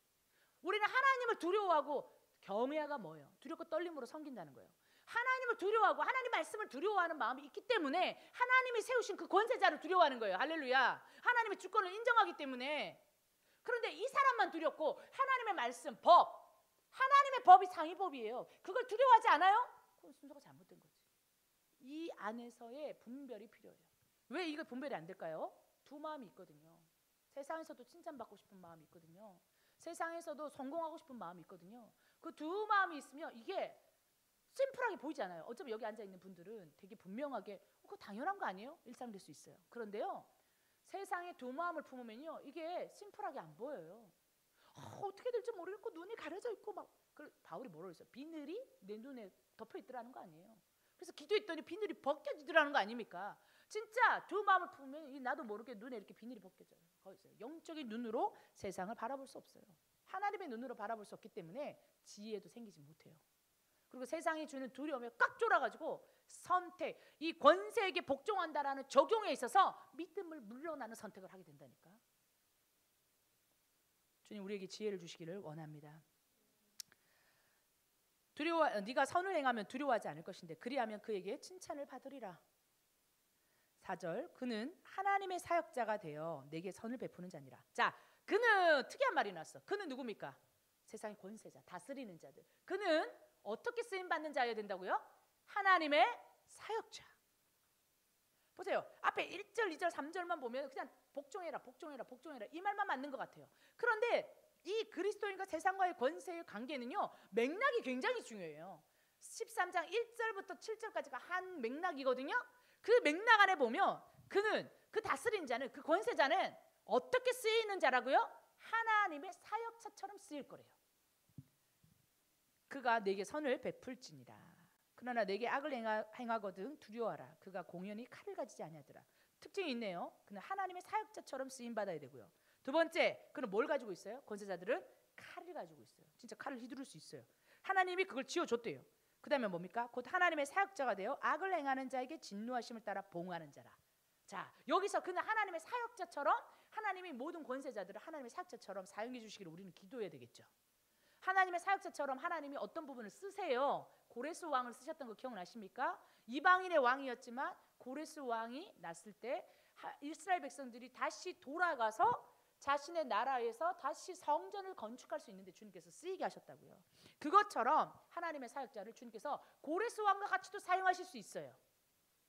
우리는 하나님을 두려워하고, 겸해야가 뭐예요? 두렵고 떨림으로 섬긴다는 거예요. 하나님을 두려워하고 하나님 말씀을 두려워하는 마음이 있기 때문에 하나님이 세우신 그 권세자를 두려워하는 거예요. 할렐루야. 하나님의 주권을 인정하기 때문에. 그런데 이 사람만 두렵고 하나님의 말씀, 하나님의 법이 상위법이에요. 그걸 두려워하지 않아요? 그건 순서가 잘못된 거지. 이 안에서의 분별이 필요해요. 왜 이거 분별이 안 될까요? 두 마음이 있거든요. 세상에서도 칭찬받고 싶은 마음이 있거든요. 세상에서도 성공하고 싶은 마음이 있거든요. 그 두 마음이 있으면 이게 심플하게 보이지 않아요. 어차피 여기 앉아있는 분들은 되게 분명하게 그거 당연한 거 아니에요? 일상될 수 있어요. 그런데요, 세상에 두 마음을 품으면요, 이게 심플하게 안 보여요. 어떻게 될지 모르겠고 눈이 가려져 있고 막. 바울이 뭐라고 했어요? 비늘이 내 눈에 덮여 있더라는 거 아니에요. 그래서 기도했더니 비늘이 벗겨지더라는 거 아닙니까? 진짜 두 마음을 품으면 나도 모르게 눈에 이렇게 비늘이 벗겨져요. 거기서 영적인 눈으로 세상을 바라볼 수 없어요. 하나님의 눈으로 바라볼 수 없기 때문에 지혜도 생기지 못해요. 그리고 세상이 주는 두려움에 꽉 졸아가지고 선택, 이 권세에게 복종한다라는 적용에 있어서 믿음을 물러나는 선택을 하게 된다니까. 주님 우리에게 지혜를 주시기를 원합니다. 네가 선을 행하면 두려워하지 않을 것인데 그리하면 그에게 칭찬을 받으리라. 4절, 그는 하나님의 사역자가 되어 내게 선을 베푸는 자니라. 자, 그는 특이한 말이 나왔어. 그는 누굽니까? 세상의 권세자, 다스리는 자들. 그는 어떻게 쓰임받는 자여야 된다고요? 하나님의 사역자. 보세요. 앞에 1절, 2절, 3절만 보면 그냥 복종해라, 복종해라, 복종해라 이 말만 맞는 것 같아요. 그런데 이 그리스도인과 세상과의 권세의 관계는요, 맥락이 굉장히 중요해요. 13장 1절부터 7절까지가 한 맥락이거든요. 그 맥락 안에 보면 그는, 그 다스린 자는, 그 권세자는 어떻게 쓰이는 자라고요? 하나님의 사역자처럼 쓰일 거래요. 그가 내게 선을 베풀지니라. 그러나 내게 악을 행하거든 두려워하라. 그가 공연히 칼을 가지지 아니하더라. 특징이 있네요. 그는 하나님의 사역자처럼 쓰임 받아야 되고요. 두 번째, 그는 뭘 가지고 있어요? 권세자들은 칼을 가지고 있어요. 진짜 칼을 휘두를 수 있어요. 하나님이 그걸 지어줬대요. 그 다음에 뭡니까? 곧 하나님의 사역자가 되어 악을 행하는 자에게 진노하심을 따라 봉하는 자라. 자, 여기서 그는 하나님의 사역자처럼, 하나님이 모든 권세자들을 하나님의 사역자처럼 사용해 주시기를 우리는 기도해야 되겠죠. 하나님의 사역자처럼 하나님이 어떤 부분을 쓰세요. 고레스 왕을 쓰셨던 거 기억나십니까? 이방인의 왕이었지만 고레스 왕이 났을 때 이스라엘 백성들이 다시 돌아가서 자신의 나라에서 다시 성전을 건축할 수 있는데 주님께서 쓰이게 하셨다고요. 그것처럼 하나님의 사역자를 주님께서 고레스 왕과 같이도 사용하실 수 있어요.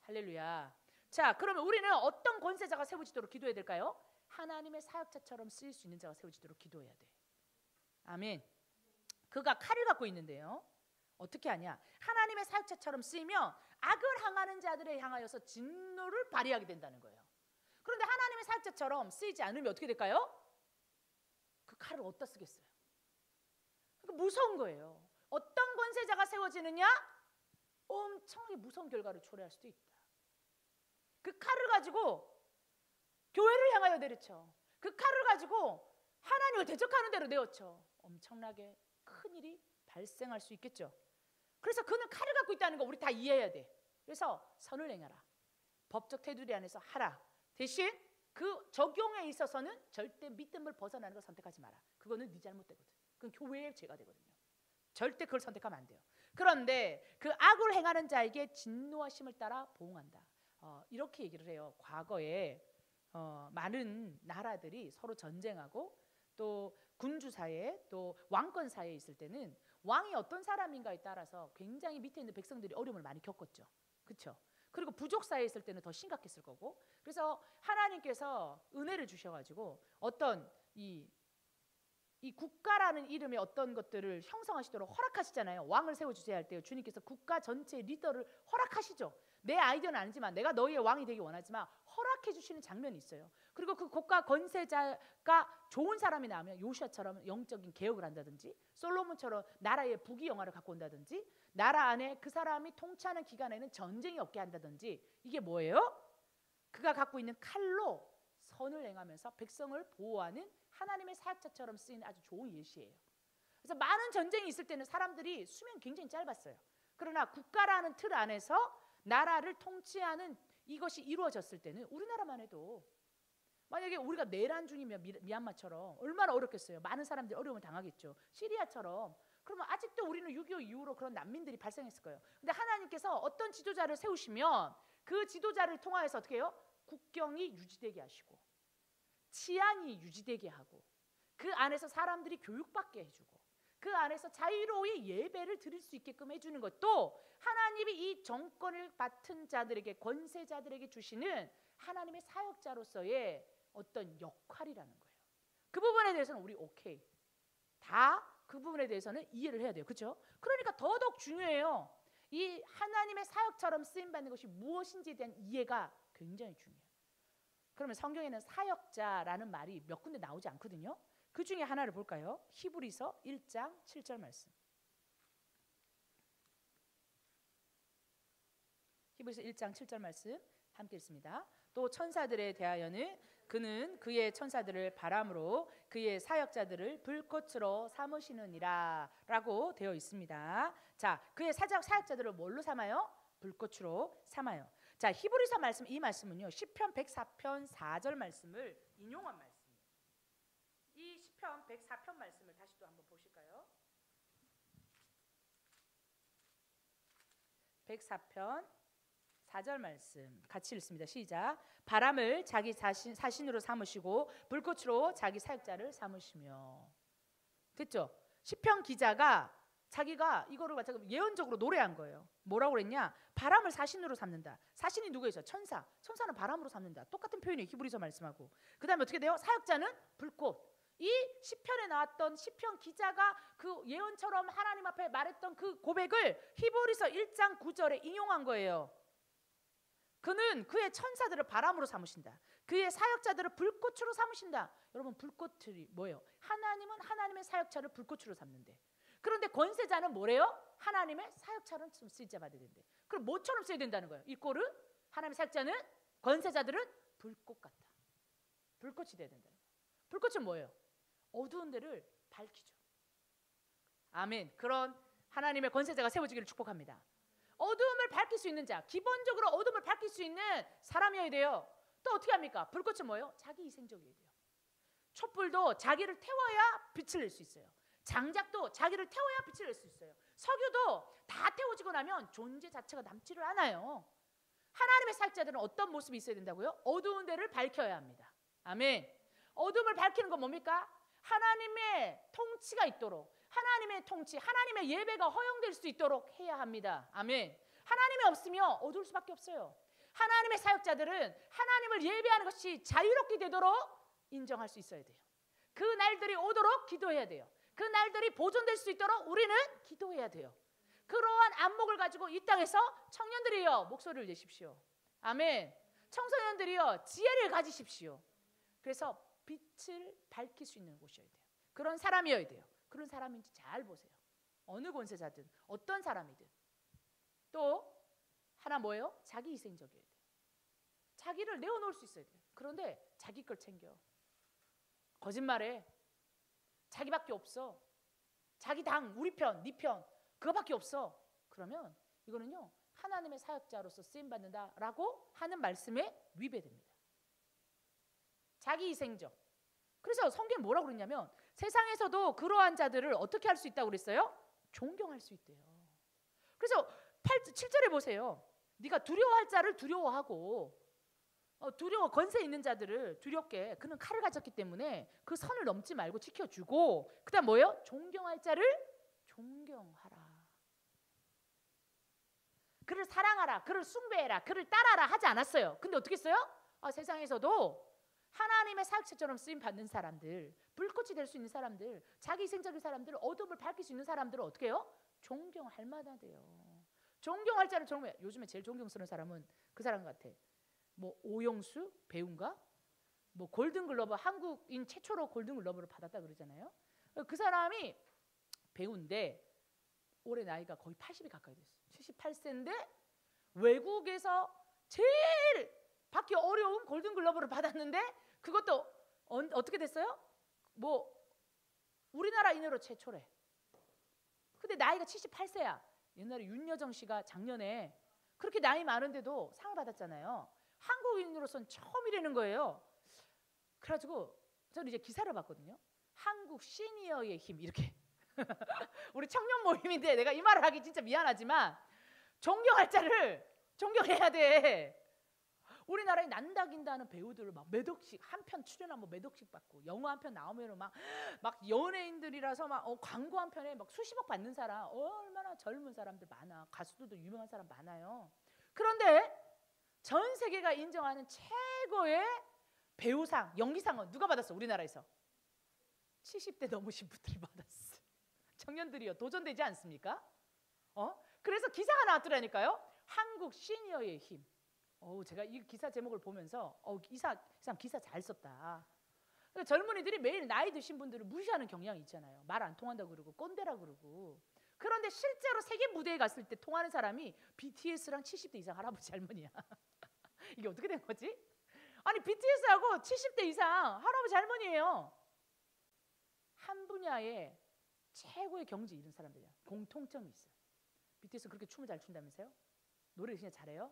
할렐루야. 자, 그러면 우리는 어떤 권세자가 세워지도록 기도해야 될까요? 하나님의 사역자처럼 쓰일 수 있는 자가 세워지도록 기도해야 돼. 아멘. 그가 칼을 갖고 있는데요, 어떻게 하냐? 하나님의 사역자처럼 쓰이면 악을 향하는 자들에 향하여서 진노를 발휘하게 된다는 거예요. 그런데 하나님의 사역자처럼 쓰이지 않으면 어떻게 될까요? 그 칼을 어디다 쓰겠어요? 그러니까 무서운 거예요. 어떤 권세자가 세워지느냐? 엄청나게 무서운 결과를 초래할 수도 있다. 그 칼을 가지고 교회를 향하여 내리쳐. 그 칼을 가지고 하나님을 대적하는 대로 내어쳐. 엄청나게 큰 일이 발생할 수 있겠죠. 그래서 그는 칼을 갖고 있다는 거 우리 다 이해해야 돼. 그래서 선을 행하라. 법적 테두리 안에서 하라. 대신 그 적용에 있어서는 절대 믿음을 벗어나는 걸 선택하지 마라. 그거는 네 잘못되거든. 그건 교회의 죄가 되거든요. 절대 그걸 선택하면 안 돼요. 그런데 그 악을 행하는 자에게 진노하심을 따라 보응한다. 이렇게 얘기를 해요. 과거에 많은 나라들이 서로 전쟁하고 또 군주 사이에 또 왕권 사이에 있을 때는 왕이 어떤 사람인가에 따라서 굉장히 밑에 있는 백성들이 어려움을 많이 겪었죠. 그렇죠? 그리고 부족 사이에 있을 때는 더 심각했을 거고. 그래서 하나님께서 은혜를 주셔가지고 어떤 이 국가라는 이름의 어떤 것들을 형성하시도록 허락하시잖아요. 왕을 세워주셔야 할 때요, 주님께서 국가 전체의 리더를 허락하시죠. 내 아이디어는 아니지만 내가 너희의 왕이 되기 원하지만 허락해 주시는 장면이 있어요. 그리고 그 국가 권세자가 좋은 사람이 나오면 요시아처럼 영적인 개혁을 한다든지, 솔로몬처럼 나라의 부귀영화를 갖고 온다든지, 나라 안에 그 사람이 통치하는 기간에는 전쟁이 없게 한다든지. 이게 뭐예요? 그가 갖고 있는 칼로 선을 행하면서 백성을 보호하는 하나님의 사역자처럼 쓰이는 아주 좋은 예시예요. 그래서 많은 전쟁이 있을 때는 사람들이 수명이 굉장히 짧았어요. 그러나 국가라는 틀 안에서 나라를 통치하는 이것이 이루어졌을 때는 우리나라만 해도 만약에 우리가 내란 중이면 미얀마처럼 얼마나 어렵겠어요. 많은 사람들이 어려움을 당하겠죠. 시리아처럼. 그러면 아직도 우리는 6.25 이후로 그런 난민들이 발생했을 거예요. 근데 하나님께서 어떤 지도자를 세우시면 그 지도자를 통하여서 어떻게 해요? 국경이 유지되게 하시고 치안이 유지되게 하고 그 안에서 사람들이 교육받게 해주고 그 안에서 자유로이 예배를 드릴 수 있게끔 해주는 것도 하나님이 이 정권을 맡은 자들에게, 권세자들에게 주시는 하나님의 사역자로서의 어떤 역할이라는 거예요. 그 부분에 대해서는 우리 오케이, 다 그 부분에 대해서는 이해를 해야 돼요. 그렇죠? 그러니까 더더욱 중요해요. 이 하나님의 사역처럼 쓰임받는 것이 무엇인지에 대한 이해가 굉장히 중요해요. 그러면 성경에는 사역자라는 말이 몇 군데 나오지 않거든요. 그 중에 하나를 볼까요? 히브리서 1장 7절 말씀. 히브리서 1장 7절 말씀 함께 읽습니다. 또 천사들에 대하여는 그는 그의 천사들을 바람으로 그의 사역자들을 불꽃으로 삼으시느니라 라고 되어 있습니다. 자, 그의 사역자들을 뭘로 삼아요? 불꽃으로 삼아요. 자, 히브리서 말씀, 이 말씀은요 시편 104편 4절 말씀을 인용한 말씀이에요. 이 시편 104편 말씀을 다시 또 한번 보실까요? 104편 4절 말씀 같이 읽습니다. 시작. 바람을 자기 사신으로 삼으시고 불꽃으로 자기 사역자를 삼으시며. 됐죠? 시편 기자가 자기가 이거를 가지고 예언적으로 노래한 거예요. 뭐라고 그랬냐? 바람을 사신으로 삼는다. 사신이 누구예요? 천사. 천사는 바람으로 삼는다. 똑같은 표현이에요. 히브리서 말씀하고. 그 다음에 어떻게 돼요? 사역자는 불꽃. 이 시편에 나왔던 시편 기자가 그 예언처럼 하나님 앞에 말했던 그 고백을 히브리서 1장 9절에 인용한 거예요. 그는 그의 천사들을 바람으로 삼으신다. 그의 사역자들을 불꽃으로 삼으신다. 여러분, 불꽃이 뭐예요? 하나님은 하나님의 사역자를 불꽃으로 삼는데, 그런데 권세자는 뭐래요? 하나님의 사역자는 좀 쓰임자 받아야 된대. 그럼 뭐처럼 써야 된다는 거예요? 이 꼴은 하나님의 사역자는, 권세자들은 불꽃 같다. 불꽃이 돼야 된다는 거예요. 불꽃은 뭐예요? 어두운 데를 밝히죠. 아멘. 그런 하나님의 권세자가 세워지기를 축복합니다. 어두움을 밝힐 수 있는 자, 기본적으로 어둠을 밝힐 수 있는 사람이어야 돼요. 또 어떻게 합니까? 불꽃은 뭐예요? 자기 희생적이어야 돼요. 촛불도 자기를 태워야 빛을 낼 수 있어요. 장작도 자기를 태워야 빛을 낼 수 있어요. 석유도 다 태워지고 나면 존재 자체가 남지를 않아요. 하나님의 사역자들은 어떤 모습이 있어야 된다고요? 어두운 데를 밝혀야 합니다. 아멘. 어둠을 밝히는 건 뭡니까? 하나님의 통치가 있도록, 하나님의 통치, 하나님의 예배가 허용될 수 있도록 해야 합니다. 아멘. 하나님이 없으면 어두울 수밖에 없어요. 하나님의 사역자들은 하나님을 예배하는 것이 자유롭게 되도록 인정할 수 있어야 돼요. 그 날들이 오도록 기도해야 돼요. 그 날들이 보존될 수 있도록 우리는 기도해야 돼요. 그러한 안목을 가지고 이 땅에서 청년들이여 목소리를 내십시오. 아멘. 청소년들이여 지혜를 가지십시오. 그래서 빛을 밝힐 수 있는 곳이어야 돼요. 그런 사람이어야 돼요. 그런 사람인지 잘 보세요. 어느 권세자든 어떤 사람이든. 또 하나 뭐예요? 자기 희생적이어야 돼요. 자기를 내어놓을 수 있어야 돼요. 그런데 자기 걸 챙겨. 거짓말해. 자기밖에 없어. 자기 당, 우리 편, 네 편, 그거밖에 없어. 그러면 이거는요 하나님의 사역자로서 쓰임받는다라고 하는 말씀에 위배됩니다. 자기 희생적. 그래서 성경이 뭐라고 그랬냐면 세상에서도 그러한 자들을 어떻게 할 수 있다고 그랬어요? 존경할 수 있대요. 그래서 7절에 보세요. 네가 두려워할 자를 두려워하고 권세 있는 자들을 두렵게, 그는 칼을 가졌기 때문에 그 선을 넘지 말고 지켜주고, 그 다음 뭐예요? 존경할 자를 존경하라. 그를 사랑하라, 그를 숭배해라, 그를 따라라 하지 않았어요. 근데 어떻게 했어요? 세상에서도 하나님의 사역자처럼 쓰임 받는 사람들, 불꽃이 될 수 있는 사람들, 자기 희생적인 사람들, 어둠을 밝힐 수 있는 사람들을 어떻게 해요? 존경할 만하대요. 존경할 자를 존경해. 요즘에 제일 존경스러운 사람은 그 사람 같아. 뭐 오영수 배우인가? 뭐 골든글러브, 한국인 최초로 골든글러브를 받았다 그러잖아요. 그 사람이 배우인데 올해 나이가 거의 80이 가까이 됐어요. 78세인데 외국에서 제일 받기 어려운 골든글러브를 받았는데 그것도 어떻게 됐어요? 뭐 우리나라인으로 최초래. 근데 나이가 78세야. 옛날에 윤여정 씨가 작년에 그렇게 나이 많은데도 상을 받았잖아요. 한국인으로서는 처음이라는 거예요. 그래가지고 저는 이제 기사를 봤거든요. 한국 시니어의 힘, 이렇게. 우리 청년 모임인데 내가 이 말을 하기 진짜 미안하지만 존경할 자를 존경해야 돼. 우리나라에 난다긴다는 배우들을 막 몇 억씩 한 편 출연하면 몇 억씩 받고 영화 한 편 나오면은 막 연예인들이라서 막 광고 한 편에 막 수십억 받는 사람 얼마나 젊은 사람들 많아. 가수들도 유명한 사람 많아요. 그런데 전 세계가 인정하는 최고의 배우상, 연기상은 누가 받았어? 우리나라에서 70대 넘으신 분들이 받았어. 청년들이요. 도전되지 않습니까? 그래서 기사가 나왔더라니까요. 한국 시니어의 힘. 제가 이 기사 제목을 보면서 이 사람 기사 잘 썼다. 그러니까 젊은이들이 매일 나이 드신 분들을 무시하는 경향이 있잖아요. 말 안 통한다고 그러고 꼰대라 그러고. 그런데 실제로 세계 무대에 갔을 때 통하는 사람이 BTS랑 70대 이상 할아버지 할머니야. 이게 어떻게 된 거지? 아니 BTS하고 70대 이상 할아버지 할머니예요. 한 분야에 최고의 경지 이룬 사람들이야. 공통점이 있어요. BTS 그렇게 춤을 잘 춘다면서요? 노래 진짜 잘해요?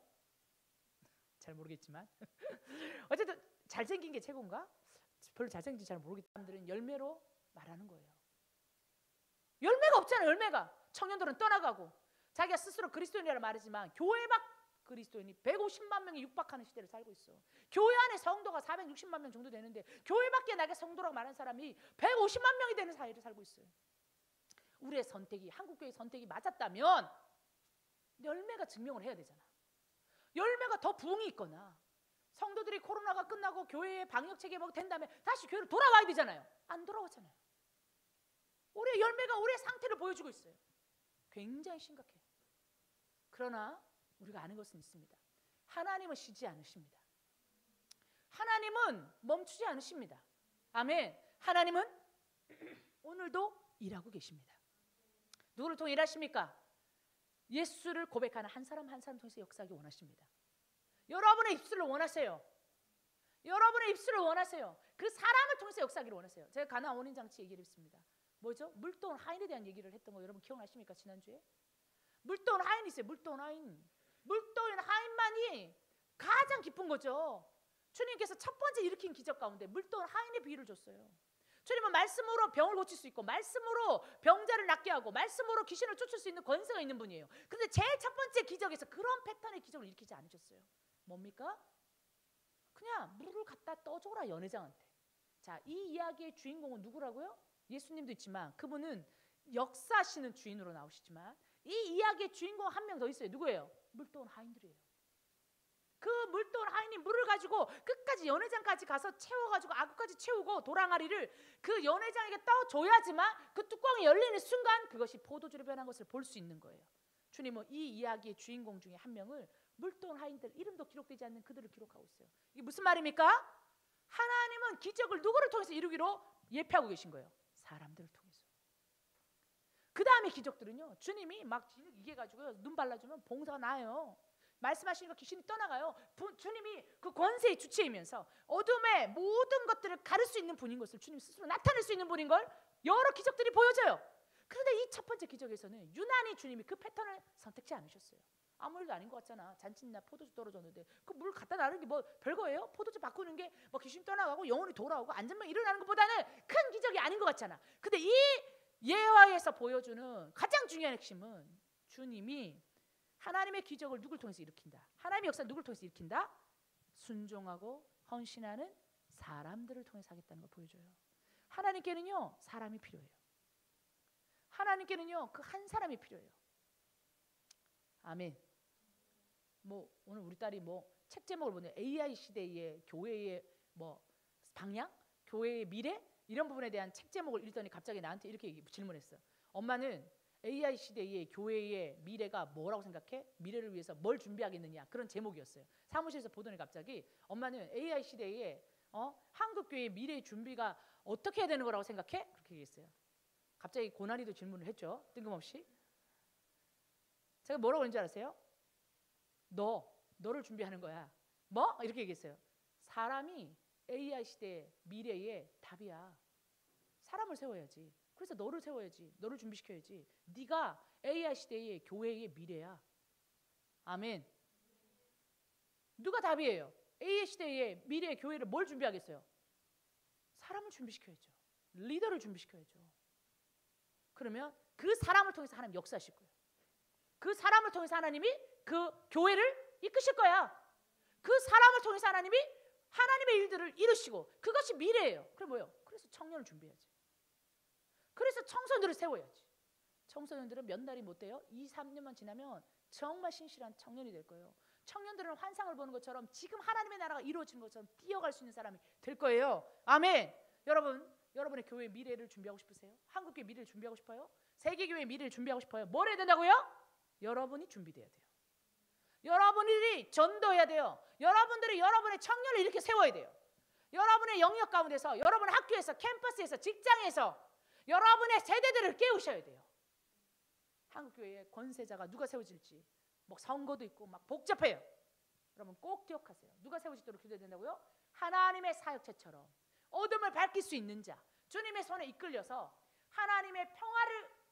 잘 모르겠지만 어쨌든 잘생긴 게 최고인가? 별로 잘생긴지 잘 모르겠다. 사람들은 열매로 말하는 거예요. 열매가 없잖아요. 열매가. 청년들은 떠나가고 자기가 스스로 그리스도인이라고 말하지만 교회 밖 그리스도인이 150만 명이 육박하는 시대를 살고 있어. 교회 안에 성도가 460만 명 정도 되는데 교회 밖에 나게 성도라고 말하는 사람이 150만 명이 되는 사회를 살고 있어요. 우리의 선택이 한국교회의 선택이 맞았다면 열매가 증명을 해야 되잖아. 열매가 더 부흥이 있거나 성도들이 코로나가 끝나고 교회의 방역 체계가 된 다음에 다시 교회로 돌아와야 되잖아요. 안 돌아왔잖아요. 우리의 열매가 우리의 상태를 보여주고 있어요. 굉장히 심각해요. 그러나 우리가 아는 것은 있습니다. 하나님은 쉬지 않으십니다. 하나님은 멈추지 않으십니다. 아멘. 하나님은 오늘도 일하고 계십니다. 누구를 통해 일하십니까? 예수를 고백하는 한 사람 한 사람 통해서 역사하기 원하십니다. 여러분의 입술을 원하세요. 여러분의 입술을 원하세요. 그 사람을 통해서 역사하기를 원하세요. 제가 가나 원인 장치 얘기를 했습니다. 뭐죠? 물동원 하인에 대한 얘기를 했던 거 여러분 기억나십니까? 지난주에 물동원 하인이 있어요. 물동원 하인. 물동원 하인만이 가장 기쁜 거죠. 주님께서 첫 번째 일으킨 기적 가운데 물동원 하인의 비유를 줬어요. 주님은 말씀으로 병을 고칠 수 있고 말씀으로 병자를 낫게 하고 말씀으로 귀신을 쫓을 수 있는 권세가 있는 분이에요. 그런데 제일 첫 번째 기적에서 그런 패턴의 기적을 일으키지 않으셨어요. 뭡니까? 그냥 물을 갖다 떠줘라 연회장한테. 자, 이 이야기의 주인공은 누구라고요? 예수님도 있지만 그분은 역사하시는 주인으로 나오시지만 이 이야기의 주인공 한 명 더 있어요. 누구예요? 물동원 하인들이에요. 그 물동원 하인이 물을 가지고 끝까지 연회장까지 가서 채워가지고 아구까지 채우고 도랑아리를 그 연회장에게 떠줘야지만 그 뚜껑이 열리는 순간 그것이 포도주로 변한 것을 볼 수 있는 거예요. 주님은 이 이야기의 주인공 중에 한 명을 물동원 하인들 이름도 기록되지 않는 그들을 기록하고 있어요. 이게 무슨 말입니까? 하나님은 기적을 누구를 통해서 이루기로 예표하고 계신 거예요. 사람들을 통해서. 그 다음에 기적들은요. 주님이 막 이게 가지고 눈 발라주면 봉사가 나요. 말씀하시니까 귀신이 떠나가요. 주님이 그 권세의 주체이면서 어둠의 모든 것들을 가릴 수 있는 분인 것을 주님 스스로 나타낼 수 있는 분인 걸 여러 기적들이 보여져요. 그런데 이 첫 번째 기적에서는 유난히 주님이 그 패턴을 선택지 않으셨어요. 아무 일도 아닌 것 같잖아. 잔치나 포도주 떨어졌는데 그 물 갖다 놔는 게 뭐 별거예요? 포도주 바꾸는 게 뭐 귀신 떠나가고 영혼이 돌아오고 안전만 일어나는 것보다는 큰 기적이 아닌 것 같잖아. 근데 이 예화에서 보여주는 가장 중요한 핵심은 주님이 하나님의 기적을 누굴 통해서 일으킨다. 하나님의 역사를 누굴 통해서 일으킨다? 순종하고 헌신하는 사람들을 통해서 하겠다는 걸 보여줘요. 하나님께는요 사람이 필요해요. 하나님께는요 그 한 사람이 필요해요. 아멘. 뭐 오늘 우리 딸이 뭐 책 제목을 보면 AI 시대의 교회의 뭐 방향, 교회의 미래 이런 부분에 대한 책 제목을 읽더니 갑자기 나한테 이렇게 질문했어. 엄마는 AI 시대의 교회의 미래가 뭐라고 생각해? 미래를 위해서 뭘 준비하겠느냐 그런 제목이었어요. 사무실에서 보더니 갑자기 엄마는 AI 시대의 한국 교회의 미래의 준비가 어떻게 해야 되는 거라고 생각해? 그렇게 얘기했어요. 갑자기 고난이도 질문을 했죠. 뜬금없이. 제가 뭐라고 그런 줄 아세요? 너를 준비하는 거야. 뭐? 이렇게 얘기했어요. 사람이 AI 시대의 미래의 답이야. 사람을 세워야지. 그래서 너를 세워야지. 너를 준비시켜야지. 네가 AI 시대의 교회의 미래야. 아멘. 누가 답이에요? AI 시대의 미래의 교회를 뭘 준비하겠어요? 사람을 준비시켜야죠. 리더를 준비시켜야죠. 그러면 그 사람을 통해서 하나님 역사하실 거예요. 그 사람을 통해서 하나님이 그 교회를 이끄실 거야. 그 사람을 통해서 하나님의 일들을 이루시고 그것이 미래예요. 그래 뭐예요? 그래서 청년을 준비해야지. 그래서 청소년들을 세워야지. 청소년들은 몇 날이 못 돼요. 2, 3년만 지나면 정말 신실한 청년이 될 거예요. 청년들은 환상을 보는 것처럼 지금 하나님의 나라가 이루어지는 것처럼 뛰어갈 수 있는 사람이 될 거예요. 아멘. 여러분의 교회의 미래를 준비하고 싶으세요? 한국교회 미래를 준비하고 싶어요? 세계교회의 미래를 준비하고 싶어요? 뭘 해야 된다고요? 여러분이 준비돼야 돼요. 여러분이 전도해야 돼요. 여러분들이 여러분의 청년을 이렇게 세워야 돼요. 여러분의 영역 가운데서, 여러분의 학교에서, 캠퍼스에서, 직장에서 여러분의 세대들을 깨우셔야 돼요. 한국교회의 권세자가 누가 세워질지 뭐 선거도 있고 막 복잡해요. 여러분 꼭 기억하세요. 누가 세워지도록 기도해야 된다고요? 하나님의 사역체처럼 어둠을 밝힐 수 있는 자, 주님의 손에 이끌려서 하나님의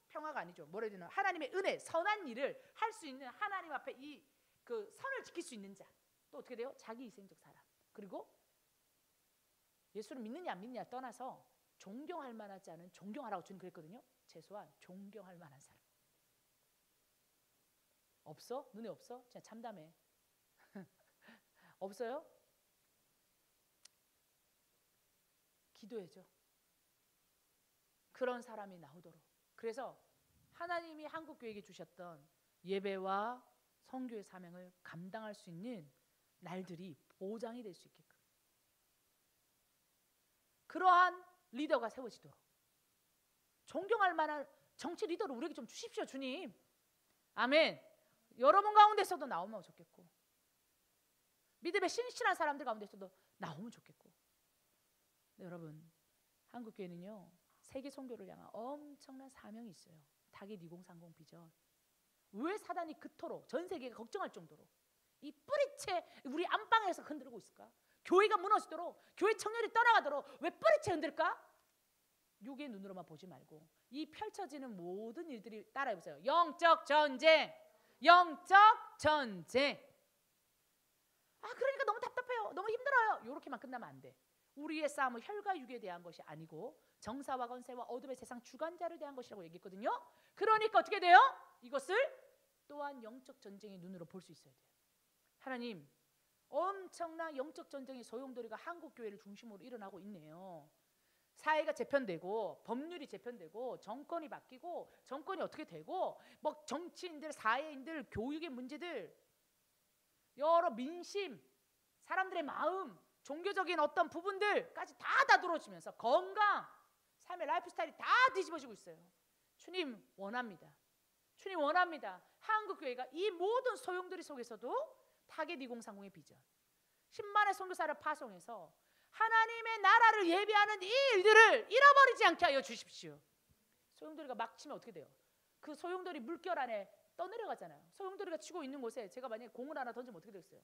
평화가 아니죠. 뭐라 해야 되나? 하나님의 은혜, 선한 일을 할 수 있는 하나님 앞에 그 선을 지킬 수 있는 자. 또 어떻게 돼요? 자기 희생적 사람. 그리고 예수를 믿느냐 안 믿느냐 떠나서 존경할 만하지 않은, 존경하라고 주님 그랬거든요. 최소한 존경할 만한 사람. 없어? 눈에 없어? 진짜 참담해. 없어요? 기도해줘. 그런 사람이 나오도록. 그래서 하나님이 한국교회에게 주셨던 예배와 선교의 사명을 감당할 수 있는 날들이 보장이 될 수 있게끔 그러한 리더가 세워지도록 존경할 만한 정치 리더를 우리에게 좀 주십시오, 주님. 아멘. 여러분 가운데서도 나오면 좋겠고 믿음에 신실한 사람들 가운데서도 나오면 좋겠고. 네, 여러분 한국교회는요 세계 선교를 향한 엄청난 사명이 있어요. 타깃 2030 비전. 왜 사단이 그토록 전 세계가 걱정할 정도로 이 뿌리채 우리 안방에서 흔들고 있을까? 교회가 무너지도록, 교회 청년이 떠나가도록 왜 뿌리채 흔들까? 육의 눈으로만 보지 말고 이 펼쳐지는 모든 일들이 따라해보세요. 영적 전쟁, 영적 전쟁. 그러니까 너무 답답해요, 너무 힘들어요, 이렇게만 끝나면 안 돼. 우리의 싸움은 혈과 육에 대한 것이 아니고 정사와 권세와 어둠의 세상 주관자를 대한 것이라고 얘기했거든요. 그러니까 어떻게 돼요? 이것을 또한 영적 전쟁의 눈으로 볼 수 있어야 돼요. 하나님, 엄청난 영적 전쟁의 소용돌이가 한국교회를 중심으로 일어나고 있네요. 사회가 재편되고 법률이 재편되고 정권이 바뀌고 정권이 어떻게 되고 뭐 정치인들, 사회인들, 교육의 문제들, 여러 민심, 사람들의 마음, 종교적인 어떤 부분들까지 다 다듬어지면서 건강, 삶의 라이프 스타일이 다 뒤집어지고 있어요. 주님 원합니다. 주님 원합니다. 한국교회가 이 모든 소용돌이 속에서도 타겟 2030의 비전 10만의 선교사를 파송해서 하나님의 나라를 예비하는 이 일들을 잃어버리지 않게 하여 주십시오. 소용돌이가 막 치면 어떻게 돼요? 그 소용돌이 물결 안에 떠내려가잖아요. 소용돌이가 치고 있는 곳에 제가 만약에 공을 하나 던지면 어떻게 되겠어요?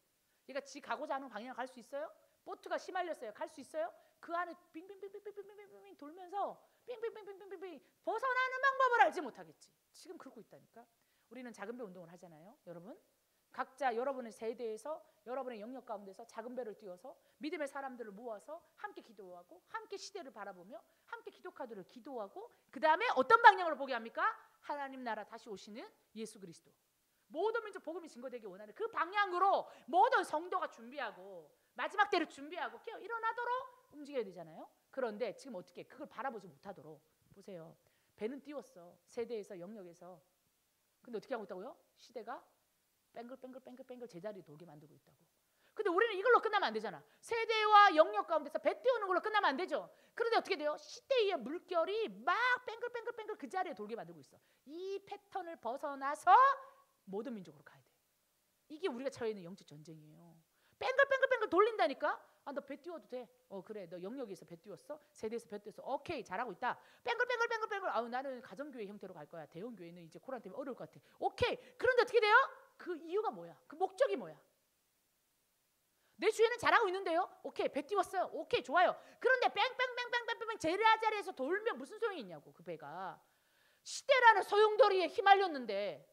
얘가 지 가고자 하는 방향을 갈 수 있어요? 보트가 휘말렸어요. 갈 수 있어요? 그 안에 빙빙빙빙빙빙빙빙 돌면서 빙빙빙빙빙빙 벗어나는 방법을 알지 못하겠지. 지금 그러고 있다니까. 우리는 작은 배 운동을 하잖아요. 여러분 각자 여러분의 세대에서 여러분의 영역 가운데서 작은 배를 띄워서 믿음의 사람들을 모아서 함께 기도하고 함께 시대를 바라보며 함께 기도카드를 기도하고 그 다음에 어떤 방향으로 보게 합니까? 하나님 나라 다시 오시는 예수 그리스도, 모든 민족 복음이 증거되기 원하는 그 방향으로 모든 성도가 준비하고 마지막 때를 준비하고 깨어 일어나도록 움직여야 되잖아요. 그런데 지금 어떻게 그걸 바라보지 못하도록 보세요. 배는 띄웠어, 세대에서 영역에서. 근데 어떻게 하고 있다고요? 시대가 뱅글뱅글뱅글뱅글 제자리 돌게 만들고 있다고. 근데 우리는 이걸로 끝나면 안 되잖아. 세대와 영역 가운데서 배 띄우는 걸로 끝나면 안 되죠. 그런데 어떻게 돼요? 시대의 물결이 막 뱅글뱅글뱅글 그 자리에 돌게 만들고 있어. 이 패턴을 벗어나서 모든 민족으로 가야 돼. 이게 우리가 처해 있는 영적 전쟁이에요. 뱅글뱅글뱅글 돌린다니까. 너 배 띄워도 돼. 그래, 너 영역에서 배 띄웠어? 세대에서 배 띄웠어? 오케이, 잘하고 있다. 뱅글뱅글뱅글뱅글. 나는 가정교회 형태로 갈 거야. 대형교회는 이제 코로나 때문에 어려울 것 같아. 오케이. 그런데 어떻게 돼요? 그 이유가 뭐야? 그 목적이 뭐야? 내 주위에는 잘하고 있는데요. 오케이, 배 띄웠어요. 오케이, 좋아요. 그런데 뺑뺑뺑뺑뺑뺑 제자리에서 돌면 무슨 소용이 있냐고. 그 배가 시대라는 소용돌이에 휘말렸는데,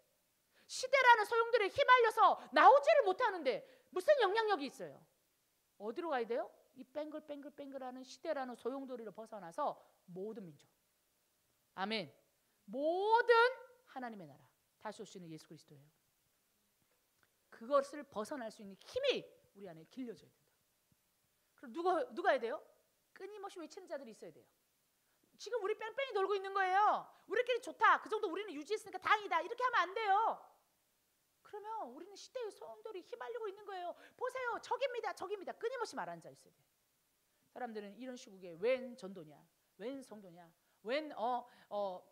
시대라는 소용돌이에 휘말려서 나오지를 못하는데 무슨 영향력이 있어요? 어디로 가야 돼요? 이 뱅글뱅글뱅글하는 시대라는 소용돌이를 벗어나서 모든 민족, 아멘, 모든 하나님의 나라 다시 오시는 예수 그리스도예요. 그것을 벗어날 수 있는 힘이 우리 안에 길려져야 된다. 그럼 누가 해야 돼요? 끊임없이 외치는 자들이 있어야 돼요. 지금 우리 뺑뺑이 돌고 있는 거예요. 우리끼리 좋다, 그 정도 우리는 유지했으니까 다행이다, 이렇게 하면 안 돼요. 그러면 우리는 시대의 소용돌이 휘말리고 있는 거예요. 보세요, 적입니다, 적입니다. 끊임없이 말하는 자 있어야 돼요. 사람들은 이런 시국에 웬 전도냐, 웬 성도냐, 웬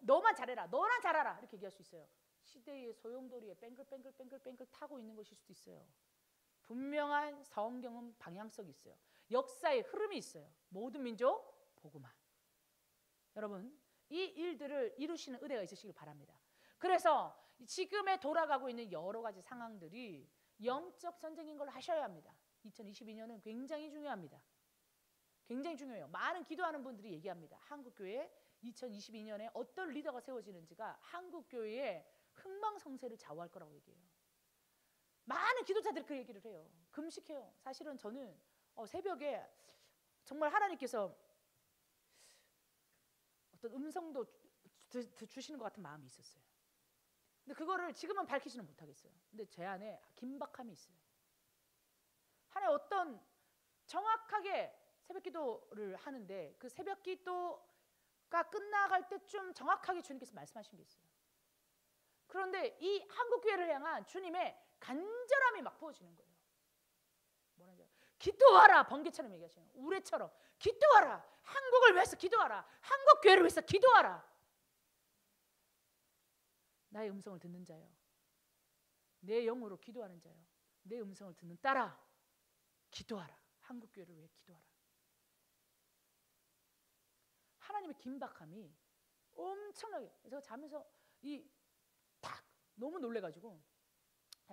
너만 잘해라, 너나 잘하라 이렇게 얘기할 수 있어요. 시대의 소용돌이에 뺑글뺑글 타고 있는 것일 수도 있어요. 분명한 성경은 방향성이 있어요. 역사의 흐름이 있어요. 모든 민족 복음화. 여러분, 이 일들을 이루시는 은혜가 있으시길 바랍니다. 그래서 지금에 돌아가고 있는 여러 가지 상황들이 영적 전쟁인 걸 하셔야 합니다. 2022년은 굉장히 중요합니다. 굉장히 중요해요. 많은 기도하는 분들이 얘기합니다. 한국교회 2022년에 어떤 리더가 세워지는지가 한국교회의 흥망성쇠를 좌우할 거라고 얘기해요. 많은 기도자들이 그 얘기를 해요. 금식해요. 사실은 저는 새벽에 정말 하나님께서 어떤 음성도 주시는 것 같은 마음이 있었어요. 근데 그거를 지금은 밝히지는 못하겠어요. 근데 제 안에 긴박함이 있어요. 하나의 어떤 정확하게 새벽 기도를 하는데 그 새벽 기도가 끝나갈 때쯤 정확하게 주님께서 말씀하신 게 있어요. 그런데 이 한국교회를 향한 주님의 간절함이 막 부어지는 거예요. 뭐라죠? 기도하라, 번개처럼 얘기하시는 거예요. 우레처럼 기도하라, 한국을 위해서 기도하라, 한국교회를 위해서 기도하라. 나의 음성을 듣는 자요, 내 영으로 기도하는 자요, 내 음성을 듣는 딸아, 기도하라, 한국교회를 위해 기도하라. 하나님의 긴박함이 엄청나게, 제가 자면서 딱 너무 놀래가지고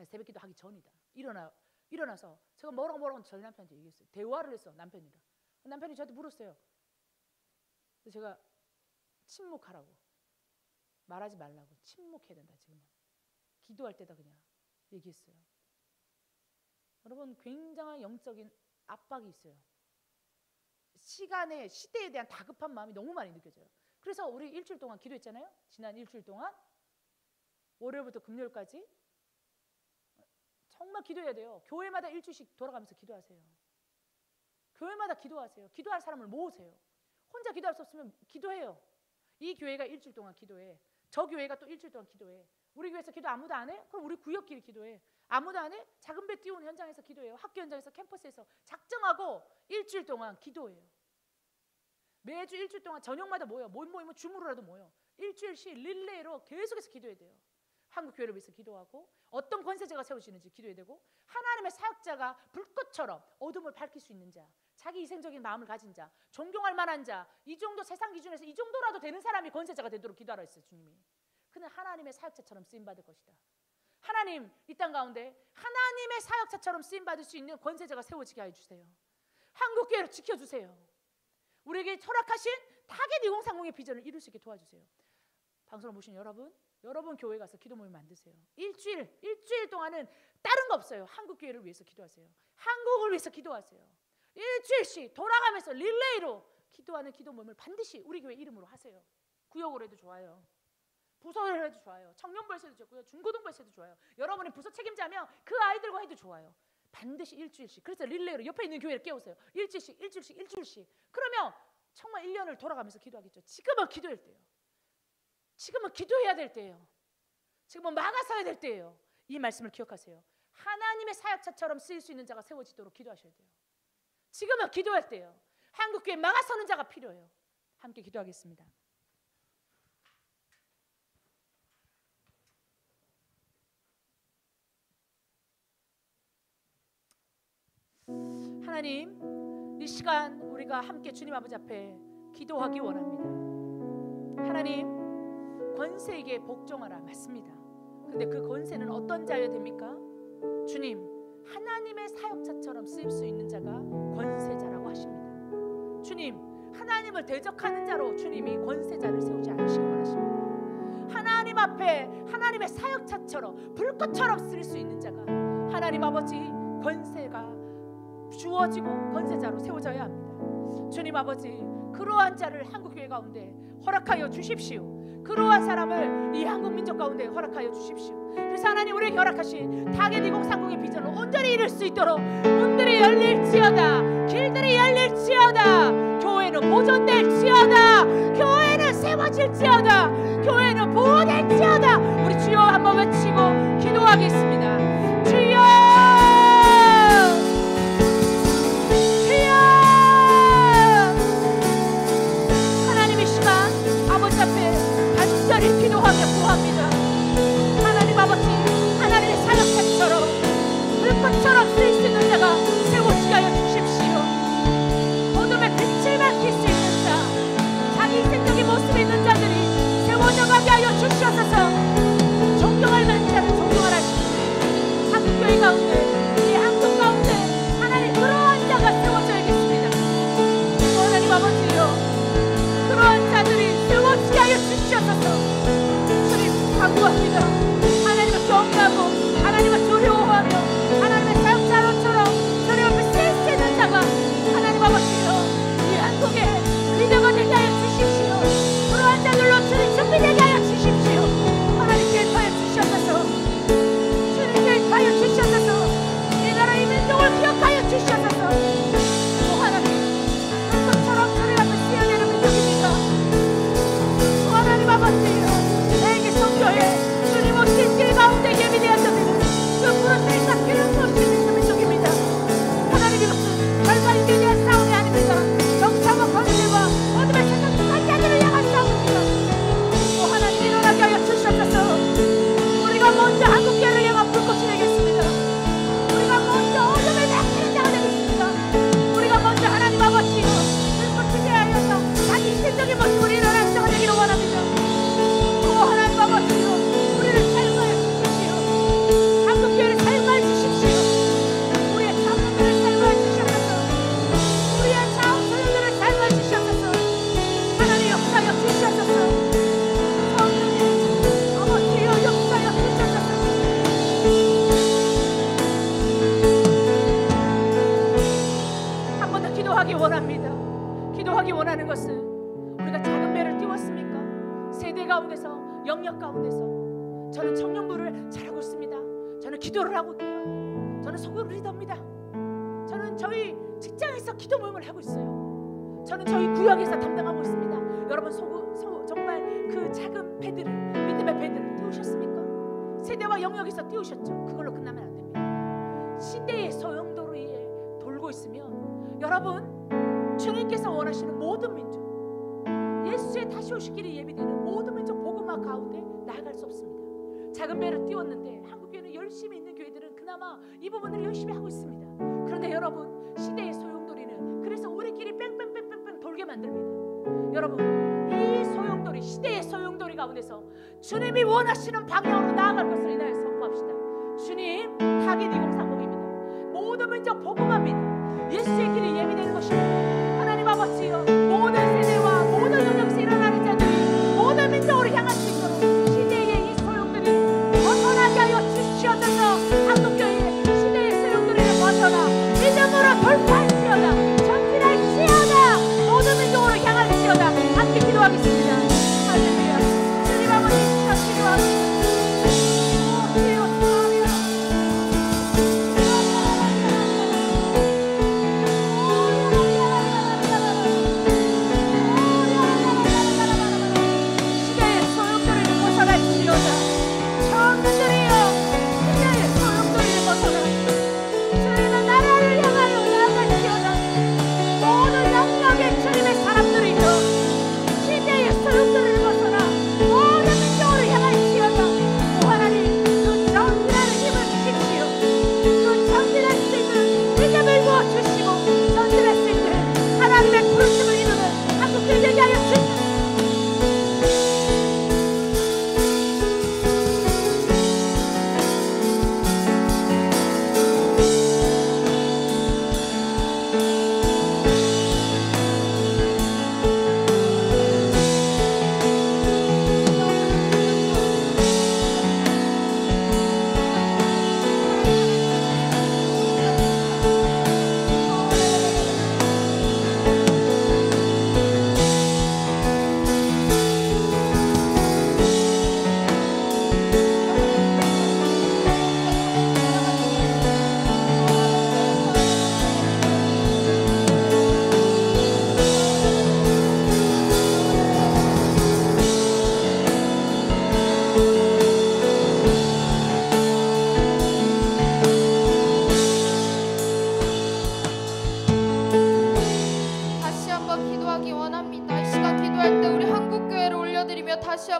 새벽 기도 하기 전이다. 일어나서 제가 뭐라고 저희 남편한테 얘기했어요. 대화를 했어, 남편이랑. 남편이 저한테 물었어요. 그래서 제가 침묵하라고, 말하지 말라고, 침묵해야 된다. 지금은 기도할 때다 그냥 얘기했어요. 여러분, 굉장한 영적인 압박이 있어요. 시대에 대한 다급한 마음이 너무 많이 느껴져요. 그래서 우리 일주일 동안 기도했잖아요. 지난 일주일 동안 월요일부터 금요일까지 정말 기도해야 돼요. 교회마다 일주일씩 돌아가면서 기도하세요. 교회마다 기도하세요. 기도할 사람을 모으세요. 혼자 기도할 수 없으면 기도해요. 이 교회가 일주일 동안 기도해. 저 교회가 또 일주일 동안 기도해. 우리 교회에서 기도 아무도 안 해? 그럼 우리 구역끼리 기도해. 아무도 안 해? 작은 배 띄우는 현장에서 기도해요. 학교 현장에서, 캠퍼스에서 작정하고 일주일 동안 기도해요. 매주 일주일 동안 저녁마다 모여. 모이면 줌으로라도 모여. 일주일씩 릴레이로 계속해서 기도해야 돼요. 한국교회를 위해서 기도하고, 어떤 권세자가 세워지는지 기도해야 되고, 하나님의 사역자가 불꽃처럼 어둠을 밝힐 수 있는 자, 자기 희생적인 마음을 가진 자, 존경할 만한 자, 이 정도 세상 기준에서 이 정도라도 되는 사람이 권세자가 되도록 기도하라 했어요. 주님이. 그는 하나님의 사역자처럼 쓰임받을 것이다. 하나님, 이 땅 가운데 하나님의 사역자처럼 쓰임받을 수 있는 권세자가 세워지게 해주세요. 한국교회를 지켜주세요. 우리에게 철학하신 타겟 2030의 비전을 이룰 수 있게 도와주세요. 방송을 보시는 여러분 교회 가서 기도 모임 만드세요. 일주일 동안은 다른 거 없어요. 한국교회를 위해서 기도하세요. 한국을 위해서 기도하세요. 일주일씩 돌아가면서 릴레이로 기도하는 기도 모임을 반드시 우리 교회 이름으로 하세요. 구역으로 해도 좋아요. 부서로 해도 좋아요. 청년부에서 해도 좋고요. 중고등부에서 해도 좋아요. 여러분이 부서 책임자면 그 아이들과 해도 좋아요. 반드시 일주일씩. 그래서 릴레이로 옆에 있는 교회를 깨우세요. 일주일씩. 그러면 정말 1년을 돌아가면서 기도하겠죠. 지금은 기도할 때예요. 지금은 기도해야 될 때예요. 지금은 막아서야 될 때예요. 이 말씀을 기억하세요. 하나님의 사역자처럼 쓰일 수 있는 자가 세워지도록 기도하셔야 돼요. 지금은 기도할 때예요. 한국교회 막아서는 자가 필요해요. 함께 기도하겠습니다. 하나님, 이 시간 우리가 함께 주님 아버지 앞에 기도하기 원합니다. 하나님, 권세에게 복종하라. 맞습니다. 근데 그 권세는 어떤 자여야 됩니까? 주님, 하나님의 사역자처럼 쓰일 수 있는 자가 권세자라고 하십니다. 주님, 하나님을 대적하는 자로 주님이 권세자를 세우지 않으시기 원하십니다. 하나님 앞에 하나님의 사역자처럼 불꽃처럼 쓰일 수 있는 자가 하나님 아버지 권세가 주어지고 권세자로 세워져야 합니다. 주님 아버지, 그러한 자를 한국교회 가운데 허락하여 주십시오. 그러한 사람을 이 한국 민족 가운데 허락하여 주십시오. 그래서 하나님 우리에게 허락하신 타겟 2030의 비전을 온전히 이룰 수 있도록 문들이 열릴지어다, 길들이 열릴지어다, 교회는 보존될지어다, 교회는 세워질지어다, 교회는 보호될지어다. 우리 주여 한번 외치고 기도하겠습니다. 주여, 주여. 하나님의 시간 아버지 앞에 간절히 기도하며 구합니다. 하나님 아버지, 하나님의 사역자처럼 불꽃처럼 쓰일 수 있는 자가 세워지게 하여 주십시오. 어둠에 빛을 밝힐 수 있는 자, 자기 희생적인 모습이 있는 자들이 세워져 가게 하여 주시옵소서. 존경할 만한 자는 존경을 하시고 한국교회 가운데, 이 한국 가운데 하나님 그러한 자가 세워져야겠습니다. 하나님 아버지요, 그러한 자들이 세워지게 하여 주시옵소서. 주님 간구합니다. 하나님을 경외하고 하나님을 두려워하며 하나님의 사역자로처럼 주님 앞에 쓸 수 있는 자가 하나님 아버지요, 이 한국에 리더가 되게 하여 주십시오. 그러한 자들로 주님 준비되게 하여 주십시오. 하나님 기획하여 주시옵소서. 주님 기획하여 주시옵소서. 이 나라 이 민족을 기억하여 주시옵소서. 오 하나님, 불꽃처럼 주님 앞에 쓰여내는 민족입니다. 오 하나님 아버지요, 내게 성교에 주님 오신 길 가운데 예비되었습니다. 그 푸른 길을 걷을 수 있는 민족입니다. 하나님, 이것은 결과에 대한 싸움이 아닙니다. 정사와 권세와 어둠의 세상 두 자들을 향한 싸움입니다. 오 하나님, 일어나게 하여 주시옵소서. 우리가 먼저 한국교회를 향한 불꽃이 되겠습니다. 우리가 먼저 어둠을 밝히는 자가 되겠습니다. 우리가 먼저 하나님 아버지요, 불꽃이 되어서 자기 희생적인 모습으로 일어날 자가 되기를 원합니다. 오 하나님 아버지요, 우리를 사용하여 주십시오. 한국교회를 사용하여 주십시오. 우리의 자녀들을 사용하여 주시옵소서. 우리의 자녀들을 사용하여 주시옵소서. 하나님 역사하여 주시옵소서. 성령님 아버지여 역사하여 주시옵소서. 한 번 더 기도하기 원합니다. 기도하기 원하는 것은 우리가 작은 배를 띄웠습니까? 세대 가운데서, 영역 가운데서 저는 청년부를 잘하고 있습니다. 저는 기도를 하고 있고요. 저는 소그룹 리더입니다. 저는 저희 직장에서 기도 모임을 하고 있어요. 저는 저희 구역에서 담당하고 있습니다. 여러분 정말 그 작은 배들을, 믿음의 배들을 띄우셨습니까? 세대와 영역에서 띄우셨죠. 그걸로 끝나면 안 됩니다. 시대의 소용돌이 위에 돌고 있으면 여러분, 주님께서 원하시는 모든 민족, 예수의 다시 오시기를 예비되는 모든 민족 복음화 가운데 나아갈 수 없습니다. 작은 배를 띄웠는데 한국교회는 열심히 있는 교회들은 그나마 이 부분을 열심히 하고 있습니다. 그런데 여러분, 시대의 소용돌이는 그래서 우리끼리 뺑뺑뺑뺑뺑 돌게 만듭니다. 여러분, 이 소용돌이, 시대의 소용돌이 가운데서 주님이 원하시는 방향으로 나아갈 것을 인하여 선포합시다. 주님, 타겟 2030입니다. 모든 민족 복음화입니다. 예수의 길이 예비되는 것입니다. 하나님 아버지요, 모든 세대와 모든 영역에서 일어나는 자들이 모든 민족으로 향할 수 있도록 시대의 이 소용들이 벗어나게 하여 주시옵소서. 한국교회의 시대의 소용들이를 벗어나 믿음으로 돌파할지어다, 전진할지어다, 모든 민족으로 향할지어다. 함께 기도하겠습니다. 할렐루야. 주님 아버지, 시작 기도합니다. 오 주여, 주여.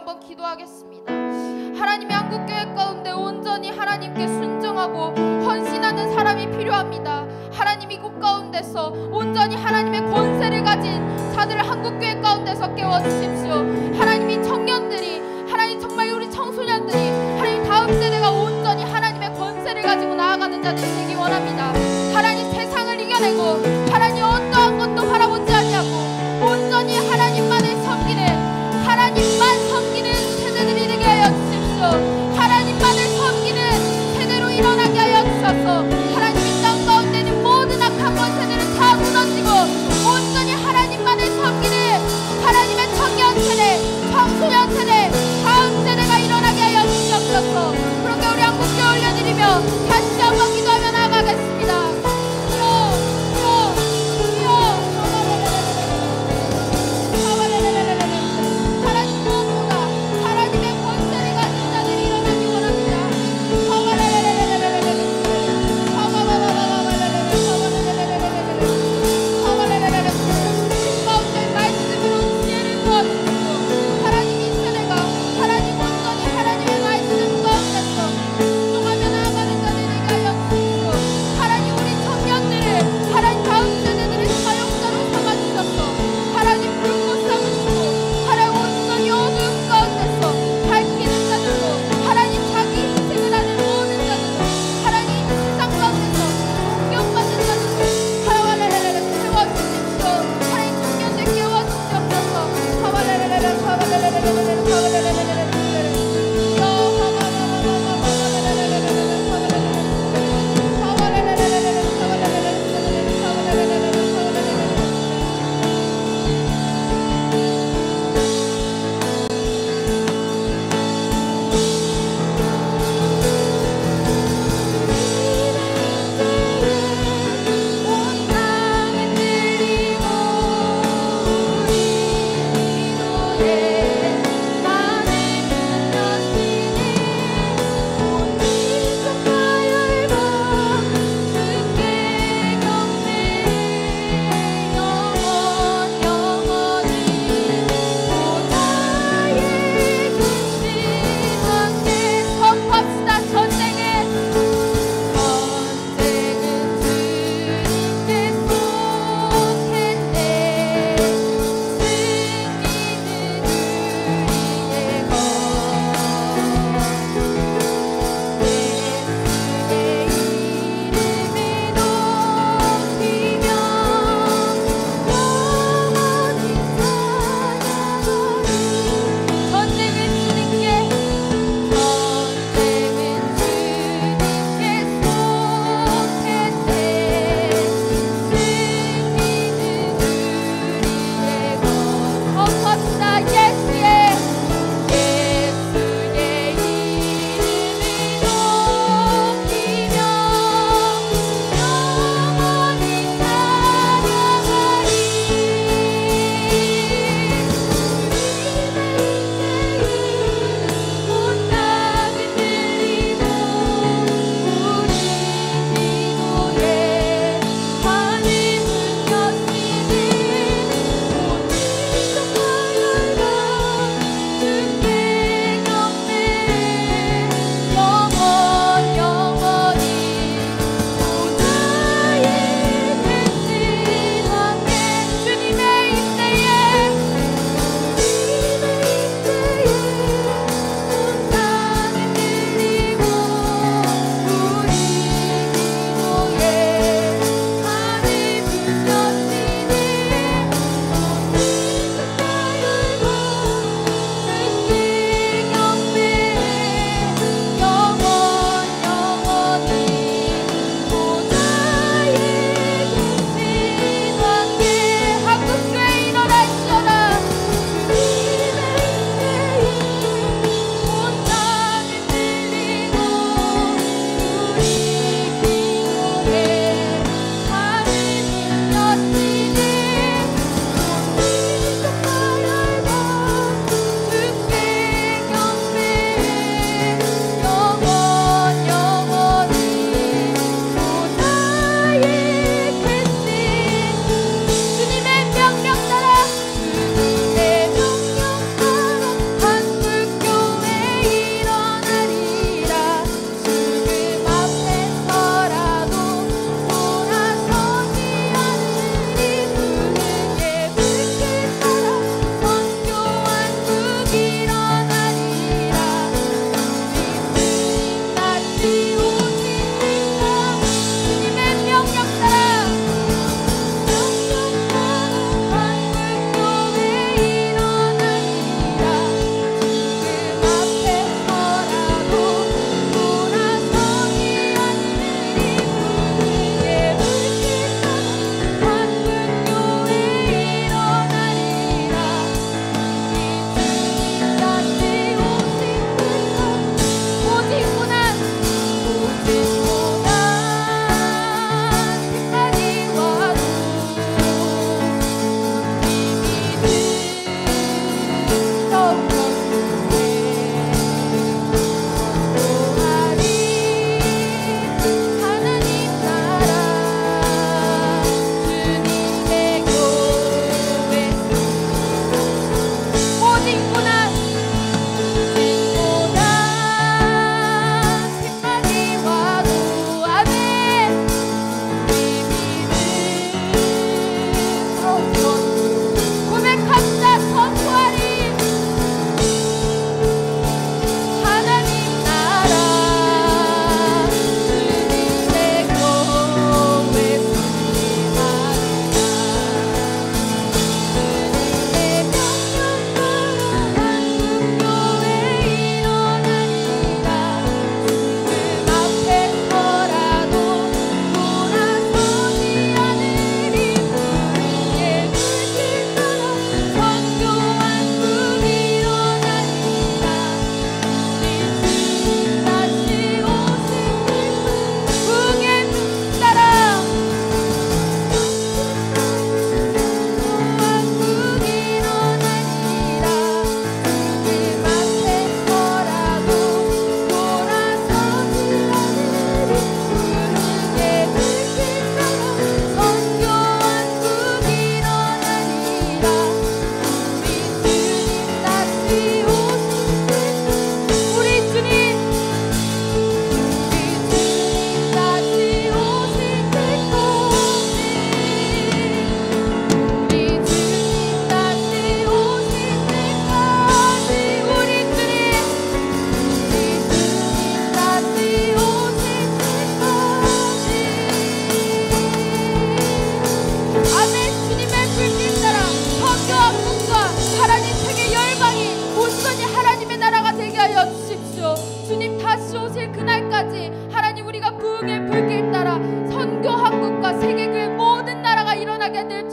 한번 기도하겠습니다. 하나님의 한국교회 가운데 온전히 하나님께 순종하고 헌신하는 사람이 필요합니다. 하나님 이곳 가운데서 온전히 하나님의 권세를 가진 자들을 한국교회 가운데서 깨워주십시오. 하나님이 청년들이, 하나님 정말 우리 청소년들이, 하나님 다음 세대가 온전히 하나님의 권세를 가지고 나아가는 자들이 되기 원합니다. 하나님 세상을 이겨내고 하나님 어떠한 것도 바라보지 않냐고 온전히 하나님만을 섬기는, 하나님만 섬기는 세대들이 되게 하여 주십시오. 하나님만을 섬기는 세대로 일어나게 하여 주셔서 하나님 이 땅 가운데 있는 모든 악한 권세들을 다 무너지고 온전히 하나님만을 섬기는 하나님의 청년 세대, 청소년 세대, 다음 세대가 일어나게 하여 주시옵소서. 그렇게 우리 한국교회 올려드리며 다시 한번 기도하며 나아가겠습니다. 주여, 주여,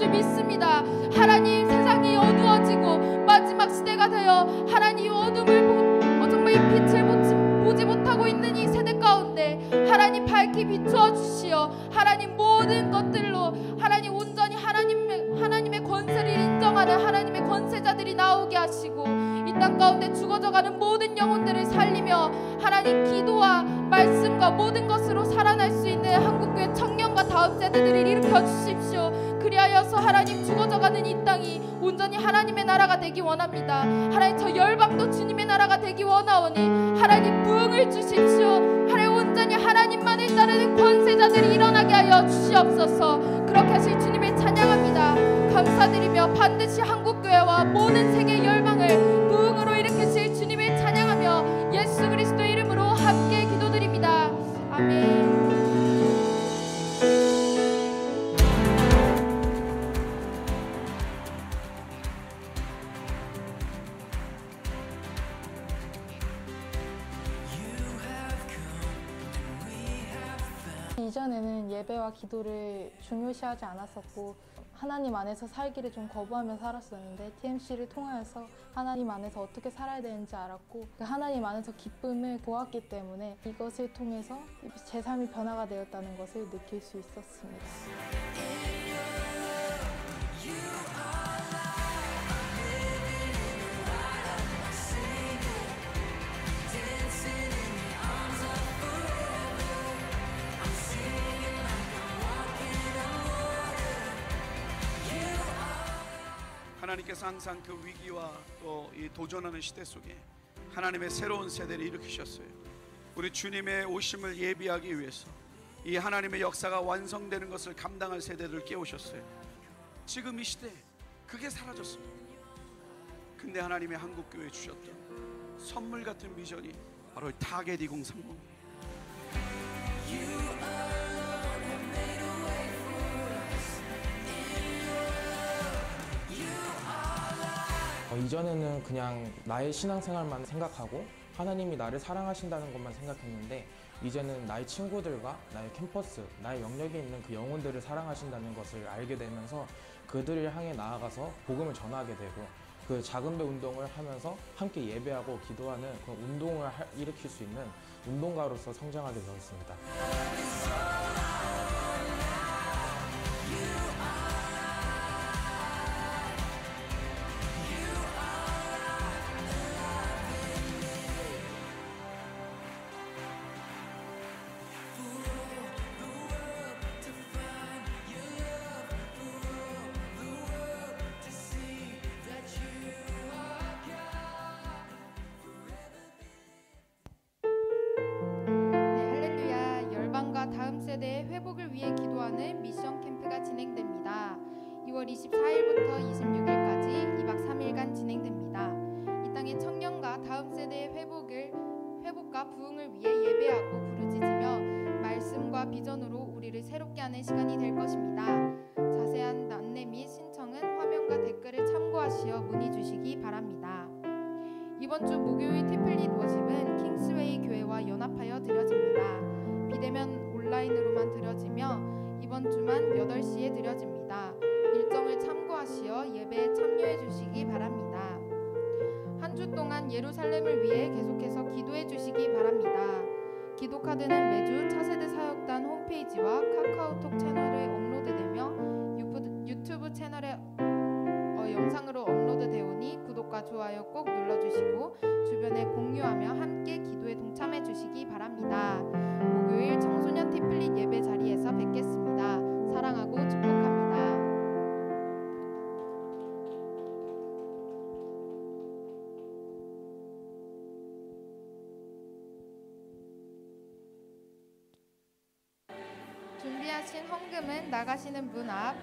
믿습니다. 하나님, 세상이 어두워지고 마지막 시대가 되어 하나님 어둠을 정말 이 빛을 보지 못하고 있는 이 세대 가운데 하나님 밝히 비추어 주시어 하나님 모든 것들로 하나님 온전히 하나님의 권세를 인정하는 하나님의 권세자들이 나오게 하시고 이 땅 가운데 죽어져가는 모든 영혼들을 살리며 하나님 기도와 말씀과 모든 것으로 살아날 수 있는 한국교회 청년과 다음 세대들을 일으켜 주십시오. 그리하여서 하나님 죽어져가는 이 땅이 온전히 하나님의 나라가 되기 원합니다. 하나님 저 열방도 주님의 나라가 되기 원하오니 하나님 부흥을 주십시오. 하나님 온전히 하나님만을 따르는 권세자들이 일어나게 하여 주시옵소서. 그렇게 하실 주님을 찬양합니다. 감사드리며 반드시 한국교회와 모든 세계 열방을 부흥으로 일으키실 주님을 찬양하며 예수 그리스도의 이름으로 함께 기도드립니다. 아멘. 이전에는 예배와 기도를 중요시하지 않았었고 하나님 안에서 살기를 좀 거부하며 살았었는데 TMC를 통하여서 하나님 안에서 어떻게 살아야 되는지 알았고 그 하나님 안에서 기쁨을 보았기 때문에 이것을 통해서 제 삶이 변화가 되었다는 것을 느낄 수 있었습니다. 하나님께서 항상 그 위기와 또 이 도전하는 시대 속에 하나님의 새로운 세대를 일으키셨어요. 우리 주님의 오심을 예비하기 위해서 이 하나님의 역사가 완성되는 것을 감당할 세대들을 깨우셨어요. 지금 이 시대에 그게 사라졌습니다. 근데 하나님의 한국교회에 주셨던 선물 같은 비전이 바로 타겟 2030. 이전에는 그냥 나의 신앙생활만 생각하고 하나님이 나를 사랑하신다는 것만 생각했는데 이제는 나의 친구들과 나의 캠퍼스, 나의 영역에 있는 그 영혼들을 사랑하신다는 것을 알게 되면서 그들을 향해 나아가서 복음을 전하게 되고 그 작은 배 운동을 하면서 함께 예배하고 기도하는 그 운동을 일으킬 수 있는 운동가로서 성장하게 되었습니다. 다음 세대의 회복을 위해 기도하는 미션 캠프가 진행됩니다. 2월 24일부터 26일까지 2박 3일간 진행됩니다. 이 땅의 청년과 다음 세대의 회복과 부흥을 위해 예배하고 부르짖으며 말씀과 비전으로 우리를 새롭게 하는 시간이 될 것입니다. 자세한 안내 및 신청은 화면과 댓글을 참고하시어 문의 주시기 바랍니다. 이번 주 목요일 티플릿 워십은 킹스웨이 교회와 연합하여 드려집니다. 비대면 온라인으로만 드려지며 이번 주만 8시에 드려집니다. 일정을 참고하시어 예배에 참여해 주시기 바랍니다. 한 주 동안 예루살렘을 위해 계속해서 기도해 주시기 바랍니다. 기도카드는 매주 차세대 사역단 홈페이지와 카카오톡 채널에 업로드되며 유튜브 채널에 영상으로 업로드되오니 구독과 좋아요 꼭 눌러주시고 주변에 공유하며 함께 기도에 동참해 주시기 바랍니다. 목요일 청소년 티플릿 예배 자리에서 뵙겠습니다. 사랑하고 축복합니다. 준비하신 헌금은 나가시는 문 앞